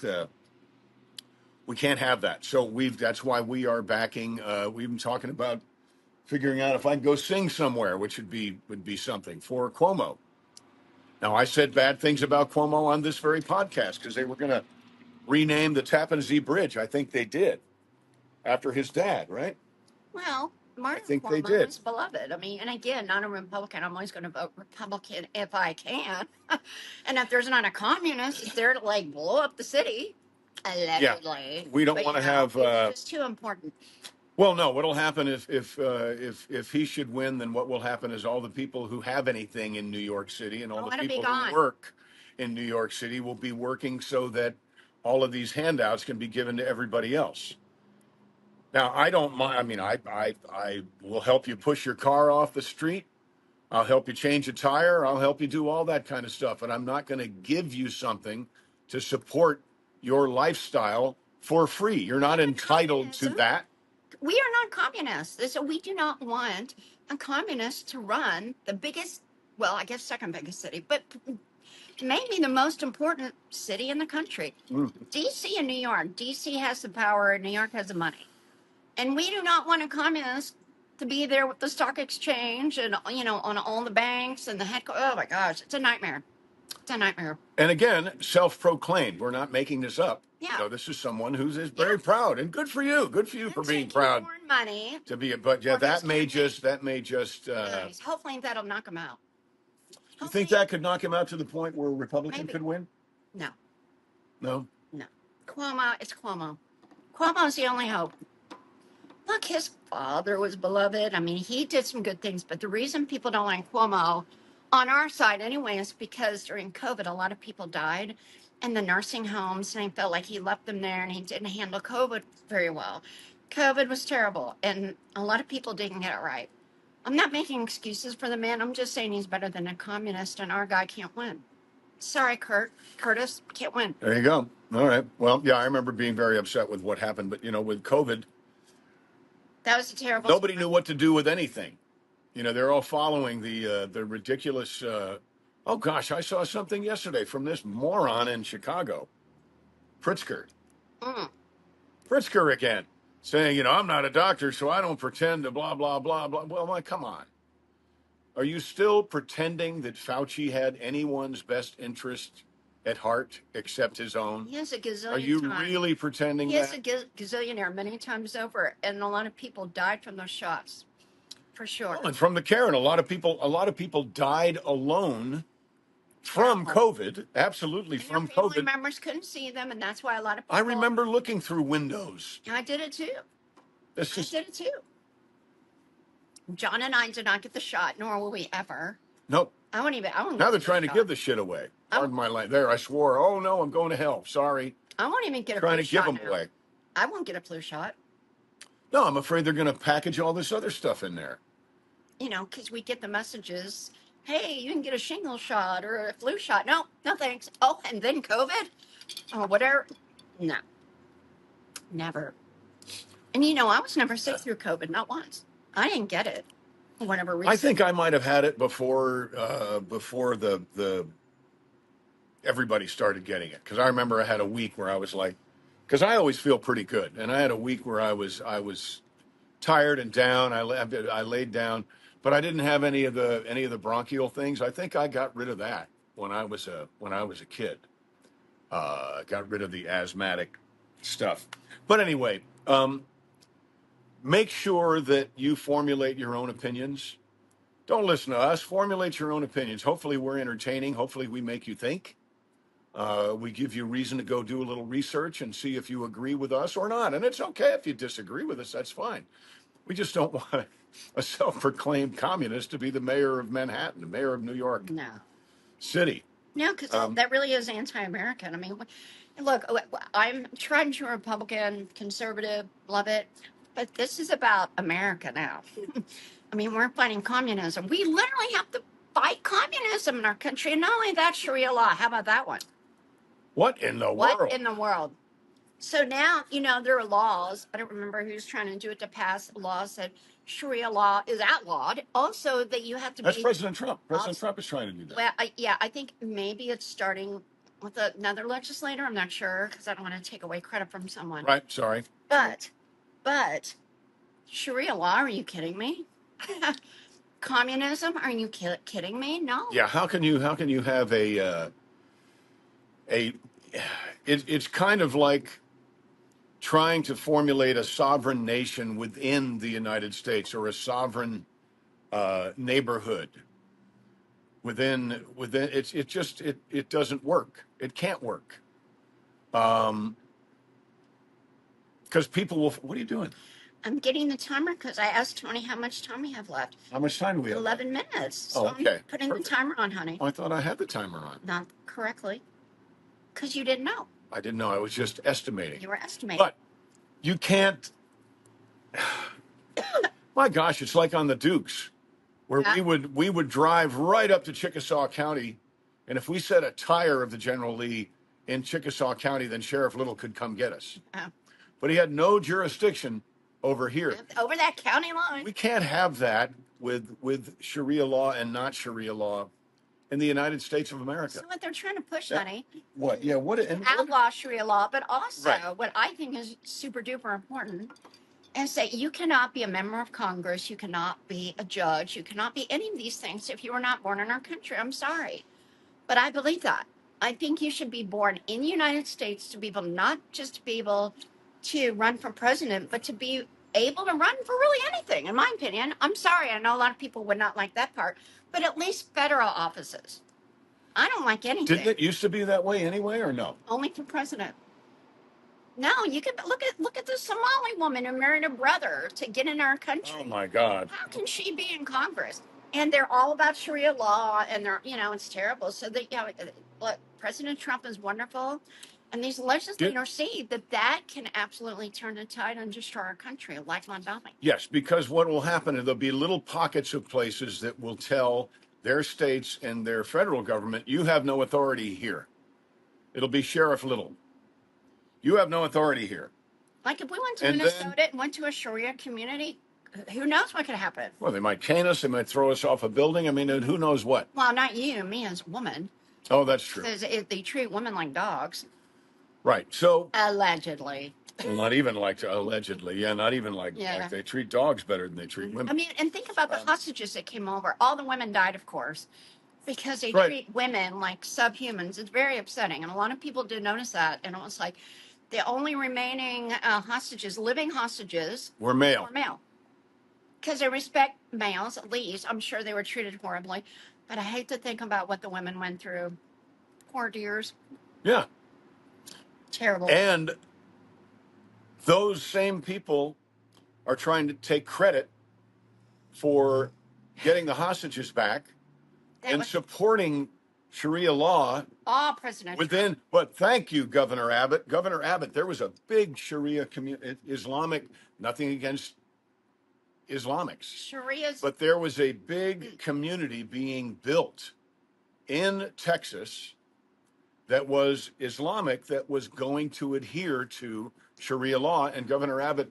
have that. So that's why we are backing. We've been talking about figuring out if I can go sing somewhere, which would be something for Cuomo. Now, I said bad things about Cuomo on this very podcast because they were going to rename the Tappan Zee Bridge. I think they did after his dad, right? Well, Martin Cuomo is beloved. I mean, and again, not a Republican. I'm always going to vote Republican if I can. And if there's not a communist, it's there to like blow up the city. Allegedly. Yeah, we don't want to have. It's just too important. Well, no. What'll happen if he should win? Then what will happen is all the people who have anything in New York City and all the people who work in New York City will be working so that all of these handouts can be given to everybody else. Now, I don't mind. I mean, I will help you push your car off the street. I'll help you change a tire. I'll help you do all that kind of stuff. But I'm not going to give you something to support your lifestyle for free. You're not entitled to that. We are not communists. So we do not want a communist to run the biggest, well, I guess second biggest city, but maybe the most important city in the country. D.C. and New York. D.C. has the power and New York has the money. And we do not want a communist to be there with the stock exchange and, on all the banks and the headquarters. Oh, my gosh. It's a nightmare. It's a nightmare. And again, self-proclaimed. We're not making this up. Yeah. This is someone who's very proud, and good for you. Good for you for being proud. More money to be, but yeah, that may just. Nice. Hopefully, that'll knock him out. You think that could knock him out to the point where a Republican could win? No. No. No. Cuomo. It's Cuomo. Cuomo's the only hope. Look, his father was beloved. I mean, he did some good things, but the reason people don't like Cuomo, on our side anyway, is because during COVID, a lot of people died in the nursing homes, and I felt like he left them there, and he didn't handle COVID very well. COVID was terrible, and a lot of people didn't get it right. I'm not making excuses for the man. I'm just saying he's better than a communist, and our guy can't win. Sorry, Curtis, can't win. There you go. All right. Well, yeah, I remember being very upset with what happened, but with COVID, that was a terrible. Nobody knew what to do with anything. They're all following the ridiculous Oh gosh, I saw something yesterday from this moron in Chicago, Pritzker. Mm. Pritzker again, saying, I'm not a doctor, so I don't pretend to blah, blah, blah, blah. Well, come on. Are you still pretending that Fauci had anyone's best interest at heart except his own? He has a gazillion Are you times. really pretending He has that? a gazillionaire many times over, and a lot of people died from those shots, for sure. Well, and from the care, and a lot of people died alone from COVID. Absolutely, and from their family COVID. members couldn't see them, and that's why a lot of people. I remember looking through windows. I did it too. I did it too. John and I did not get the shot, nor will we ever. Nope. I won't even. Now they're trying to give the shit away. Pardon my line. There, I swore. Oh no, I'm going to hell. Sorry. I won't even get a trying flu to give shot them now. away. I won't get a flu shot. No, I'm afraid they're going to package all this other stuff in there. Because we get the messages. Hey, you can get a shingle shot or a flu shot. No thanks. Oh, and then COVID or whatever. No, never. And I was never sick through COVID, not once. I didn't get it for whatever reason. I think I might have had it before the everybody started getting it, because I remember I had a week where I was like, because I always feel pretty good, and I had a week where I was tired and down. I laid down, but I didn't have any of the bronchial things. I think I got rid of that when I was a kid. Got rid of the asthmatic stuff. But anyway, make sure that you formulate your own opinions. Don't listen to us. Formulate your own opinions. Hopefully we're entertaining. Hopefully we make you think. We give you reason to go do a little research and see if you agree with us or not. And it's okay if you disagree with us. That's fine. We just don't want a self-proclaimed communist to be the mayor of Manhattan, the mayor of New York City. No, because that really is anti-American. I mean, look, I'm tried and true Republican, conservative, love it. But this is about America now. I mean, we're fighting communism. We literally have to fight communism in our country. And not only that, Sharia law. How about that one? What in the world? What in the world? So now, there are laws. I don't remember who's trying to do it to pass laws that Sharia law is outlawed. Also, that you have to That's President Trump. President Trump is trying to do that. Well, I think maybe it's starting with another legislator. I'm not sure because I don't want to take away credit from someone. Right. Sorry. But Sharia law, are you kidding me? Communism, are you kidding me? No. Yeah. How can you have it's kind of like trying to formulate a sovereign nation within the United States, or a sovereign neighborhood within it doesn't work. It can't work. Because people will. What are you doing? I'm getting the timer because I asked Tony how much time we have left. How much time do we have? 11 minutes. So okay. I'm putting the timer on, honey. Oh, I thought I had the timer on. Not correctly. Because you didn't know. I didn't know. I was just estimating. You were estimating. But you can't. My gosh, it's like on the Dukes, where we would drive right up to Chickasaw County, and if we set a tire of the General Lee in Chickasaw County, then Sheriff Little could come get us. But he had no jurisdiction over here. Over that county line. We can't have that with Sharia law and not Sharia law in the United States of America. So what they're trying to push, honey. What? Yeah. What? Outlaw Sharia law, but also what I think is super duper important is that you cannot be a member of Congress, you cannot be a judge, you cannot be any of these things if you were not born in our country. I'm sorry, but I believe that. I think you should be born in the United States to be able not just to be able to run for president, but to be able to run for really anything, in my opinion. I'm sorry, I know a lot of people would not like that part, but at least federal offices. I don't like anything. Didn't it used to be that way anyway, or no? Only for president. No, you can look at the Somali woman who married a brother to get in our country. Oh my God! How can she be in Congress? And they're all about Sharia law, and they're it's terrible. So look, President Trump is wonderful, and these legislators see that can absolutely turn the tide and destroy our country, like Mondami. Yes, because what will happen is there'll be little pockets of places that will tell their states and their federal government, you have no authority here. It'll be Sheriff Little. You have no authority here. Like if we went to Minnesota and went to a Sharia community, who knows what could happen? Well, they might cane us. They might throw us off a building. I mean, and who knows what? Well, not you, me as a woman. Oh, that's true. Because they treat women like dogs. Right. So allegedly. Well, not even like allegedly. Yeah, not even like they treat dogs better than they treat women. I mean, and think about the hostages that came over. All the women died, of course, because they treat women like subhumans. It's very upsetting, and a lot of people did notice that. And it was like the only remaining hostages, living hostages, were male. Because they respect males, at least. I'm sure they were treated horribly, but I hate to think about what the women went through. Poor dears. Yeah. Terrible. And those same people are trying to take credit for getting the hostages back and supporting Sharia law. President within. Trump. But thank you, Governor Abbott. Governor Abbott, there was a big Sharia Islamic, nothing against Islamics. Sharia's. But there was a big community being built in Texas that was Islamic, that was going to adhere to Sharia law, and Governor Abbott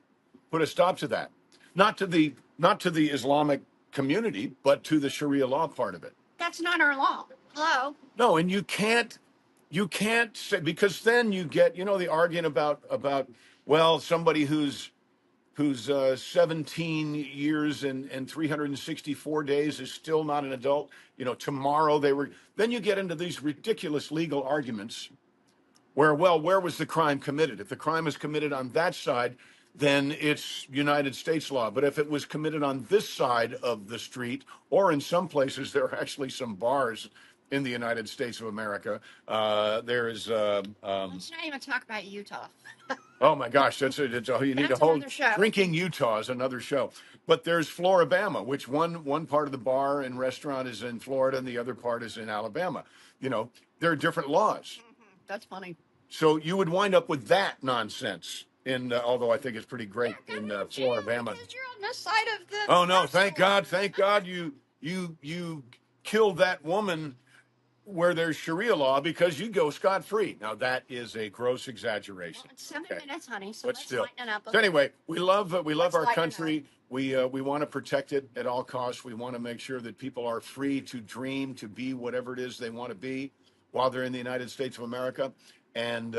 put a stop to that. Not to the Islamic community, but to the Sharia law part of it. That's not our law. Hello? No, and you can't say, because then you get, the argument about well, somebody who's 17 years and 364 days is still not an adult. Tomorrow then you get into these ridiculous legal arguments where was the crime committed? If the crime is committed on that side, then it's United States law. But if it was committed on this side of the street, or in some places, there are actually some bars in the United States of America. There is. Let's not even talk about Utah. Oh my gosh, you need a whole drinking Utah is another show. But there's Floribama, which one part of the bar and restaurant is in Florida and the other part is in Alabama. There are different laws. That's funny. So you would wind up with that nonsense. Although I think it's pretty great in Floribama. Because you're on this side of the. Oh no! Thank God you killed that woman where there's Sharia law, because you go scot-free. Now that is a gross exaggeration. Well, it's 7 minutes, honey. So but let's still. lighten it up. So anyway, we love our country. We want to protect it at all costs. We want to make sure that people are free to dream, to be whatever it is they want to be while they're in the United States of America. And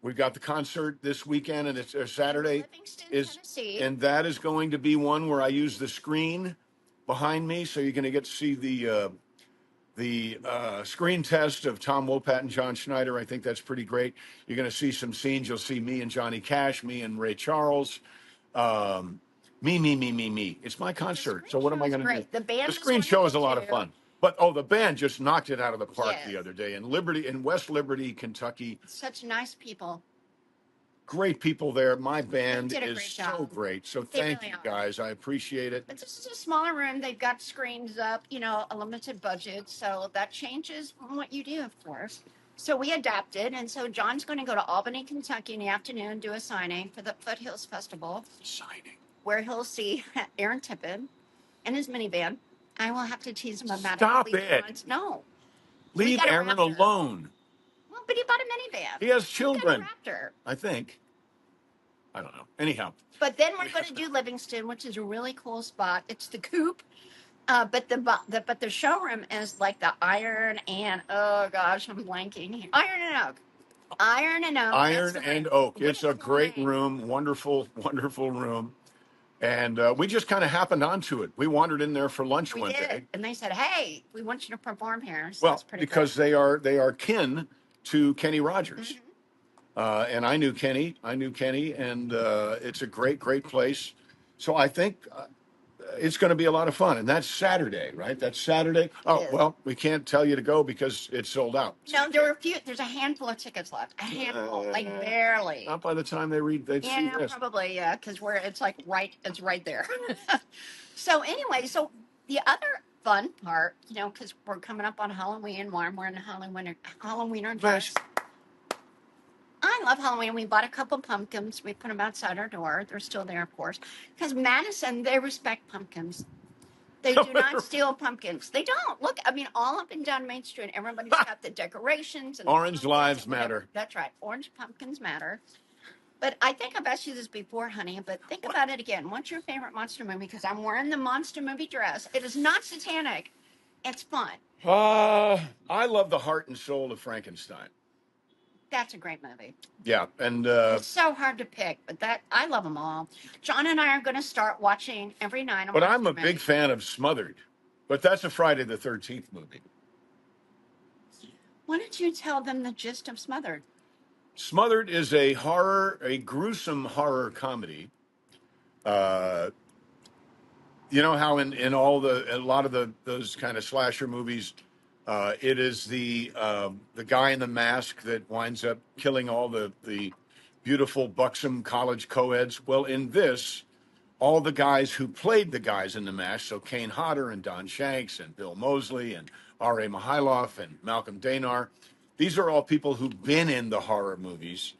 we've got the concert this weekend, and it's Saturday. Tennessee. And that is going to be one where I use the screen behind me, so you're going to get to see the screen test of Tom Wopat and John Schneider. I think that's pretty great. You're going to see some scenes. You'll see me and Johnny Cash, me and Ray Charles. Me. It's my concert. So what am I going to do? The screen show is a lot of fun. But the band just knocked it out of the park the other day in West Liberty, Kentucky. Such nice people. Great people there. My band is so great. So thank you guys. I appreciate it. But this is a smaller room. They've got screens up, a limited budget. So that changes on what you do, of course. So we adapted. And so John's going to go to Albany, Kentucky in the afternoon, do a signing for the Foothills Festival. Signing. Where he'll see Aaron Tippin and his minivan. I will have to tease him about Stop it. No. Leave Aaron alone. Well, but he bought a minivan. He has children. Raptor. I think. I don't know. Anyhow. But then we're going to do Livingston, which is a really cool spot. It's the Coop. But the showroom is like the Iron and, oh gosh, I'm blanking. Iron and Oak. Iron and Oak. It's a great room. Wonderful, wonderful room. And we just kind of happened onto it. We wandered in there for lunch one day. And they said, hey, we want you to perform here. So well, because they are kin to Kenny Rogers. Mm-hmm. And I knew Kenny, and it's a great, great place. So I think it's going to be a lot of fun. And that's Saturday, right? That's Saturday. Oh, well, we can't tell you to go because it's sold out. No, there's a handful of tickets left. A handful, like barely. Not by the time they see this. Yeah, probably, yeah, because it's right there. So anyway, so the other fun part, because we're coming up on Halloween, we're in Halloween dress. I love Halloween. We bought a couple pumpkins. We put them outside our door. They're still there, of course. Because Madison, they respect pumpkins. They do not steal pumpkins. They don't. Look, all up and down Main Street, everybody's got the decorations. And Orange lives matter. That's right. Orange pumpkins matter. But I think I've asked you this before, honey, but think about it again. What's your favorite monster movie? Because I'm wearing the monster movie dress. It is not satanic. It's fun. I love the heart and soul of Frankenstein. That's a great movie. Yeah, and it's so hard to pick, but I love them all. John and I are going to start watching every night. But I'm a big fan of Smothered. But that's a Friday the 13th movie. Why don't you tell them the gist of Smothered? Smothered is a gruesome horror comedy. You know how in a lot of those kind of slasher movies, it is the guy in the mask that winds up killing all the beautiful buxom college co-eds. Well, in this, all the guys who played the guys in the mask, so Kane Hodder and Don Shanks and Bill Moseley and R.A. Mihailoff and Malcolm Danar, these are all people who've been in the horror movies.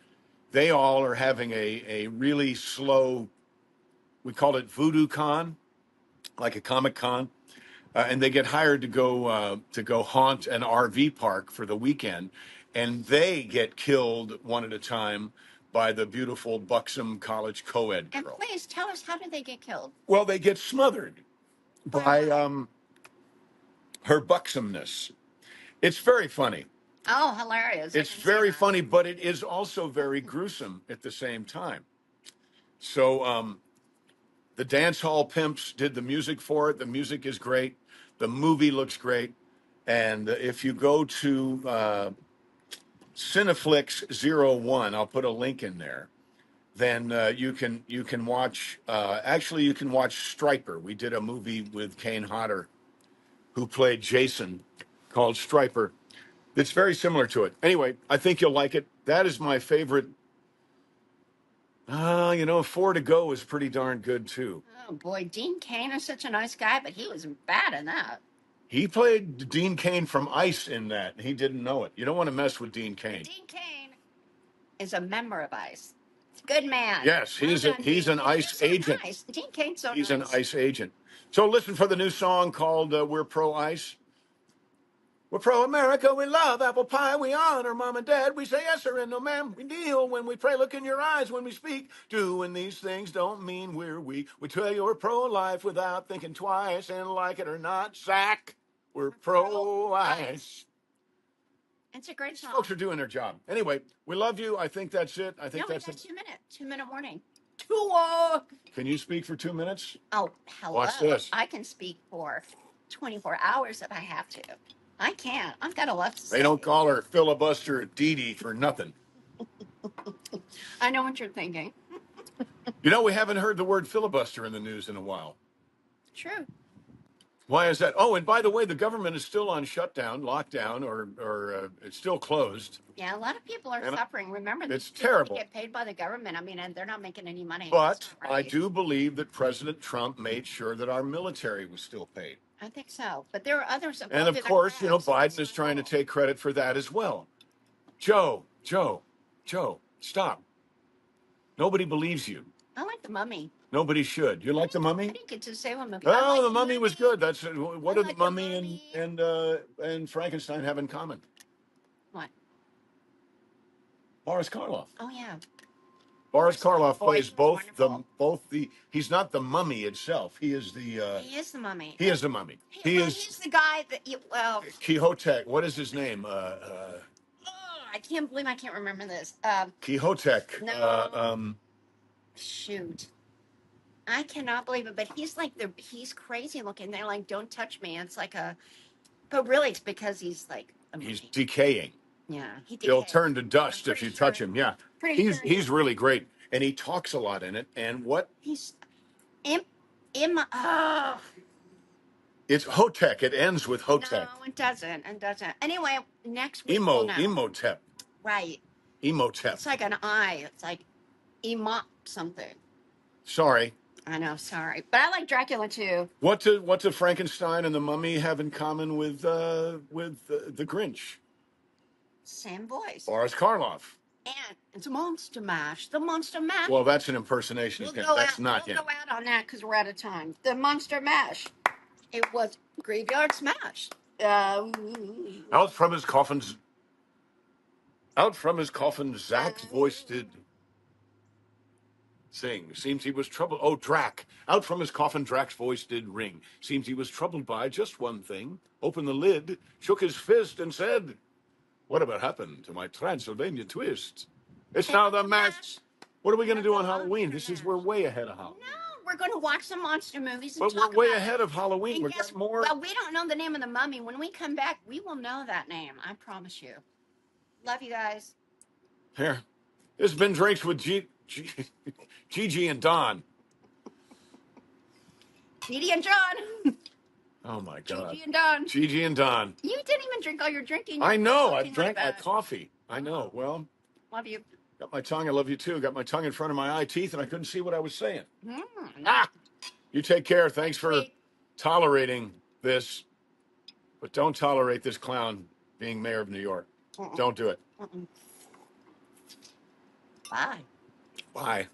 They all are having a really slow, we call it Voodoo Con, like a Comic Con, and they get hired to go haunt an RV park for the weekend, and they get killed one at a time by the beautiful buxom college co-ed girl. And please tell us, how did they get killed? Well, they get smothered by her buxomness. It's very funny. Oh, hilarious. It's very funny, but it is also very gruesome at the same time. So the dance hall pimps did the music for it. The music is great. The movie looks great. And if you go to Cineflix 01, I'll put a link in there, then you can watch, actually you can watch Striper. We did a movie with Kane Hodder, who played Jason, called Striper. It's very similar to it. Anyway, I think you'll like it. That is my favorite. 4 to Go is pretty darn good too. Oh boy, Dean Cain is such a nice guy, but he was bad in that. He played Dean Cain from Ice in that, and he didn't know it. You don't want to mess with Dean Cain. Dean Cain is a member of Ice. It's a good man. Yes, he's an ICE agent. Nice. Dean Cain's so He's nice. an ICE agent. So listen for the new song called We're Pro Ice. We're pro-America, we love apple pie, we honor mom and dad, we say yes sir and no ma'am, we kneel when we pray, look in your eyes when we speak, doing these things don't mean we're weak, we tell you we're pro-life without thinking twice, and like it or not, Zach, we're pro-ice. It's a great song. Folks are doing their job. Anyway, we love you, I think that's it. I think that's it. 2-minute warning. Can you speak for 2 minutes? Oh, hello. Watch this. I can speak for 24 hours if I have to. I can't. I've got a lot to say. They don't call her filibuster Dee Dee for nothing. I know what you're thinking. We haven't heard the word filibuster in the news in a while. True. Why is that? Oh, and by the way, the government is still on shutdown, lockdown, or it's still closed. Yeah, a lot of people are suffering. Remember, it's terrible. They get paid by the government. I mean, and they're not making any money. But right. I do believe that President Trump made sure that our military was still paid. I think so. But there are others. And of course, Biden is trying to take credit for that as well. Joe, stop. Nobody believes you. I like The Mummy. Nobody should. You like The Mummy? I didn't get to say one movie. Oh, The Mummy was good. That's what do The Mummy and Frankenstein have in common? What? Boris Karloff. Oh yeah. Boris Karloff plays both the. He's not the mummy itself. He is the. He is the mummy. He is the mummy. He's the guy that. Quixote. What is his name? I can't believe I can't remember this. Quixote. No. Shoot. I cannot believe it, but he's like he's crazy looking. They're like, don't touch me. It's like but really it's because he's like. He's decaying. Yeah, he'll turn to dust if you touch him. Yeah, he's really great, and he talks a lot in it. And what he's it's Hotep. It ends with Hotep. No, it doesn't. Anyway, next week Emotep. Right. Emotep. It's like an I. It's like Emot something. Sorry. I know. Sorry, but I like Dracula too. What do Frankenstein and the Mummy have in common with the Grinch? Same voice. Boris Karloff. And it's Monster Mash. The Monster Mash. Well, that's an impersation. That's not him. We'll go out on that because we're out of time. The Monster Mash. It was Graveyard Smash. Out from his coffin, Zach's voice did. Sing. Seems he was troubled. Oh, Drac. Out from his coffin, Drac's voice did ring. Seems he was troubled by just one thing. Opened the lid, shook his fist, and said, "What about happened to my Transylvania twist? It's now the mash." What are we going to do on Halloween? We're way ahead of Halloween. No, we're going to watch some monster movies and But talk we're way about ahead it. of Halloween. And We've got more. Well, we don't know the name of the mummy. When we come back, we will know that name. I promise you. Love you guys. Here. This has been Drinks with Gigi and Don. Dee Dee and John. Oh, my God. Gigi and Don. Gigi and Don. You didn't even drink all your drinking. I know. I Talking drank like my that. coffee. I know. Well, Love you. got my tongue. I love you, too. Got my tongue in front of my eye teeth, and I couldn't see what I was saying. You take care. Thanks for tolerating this. But don't tolerate this clown being mayor of New York. Don't do it. Bye. Bye.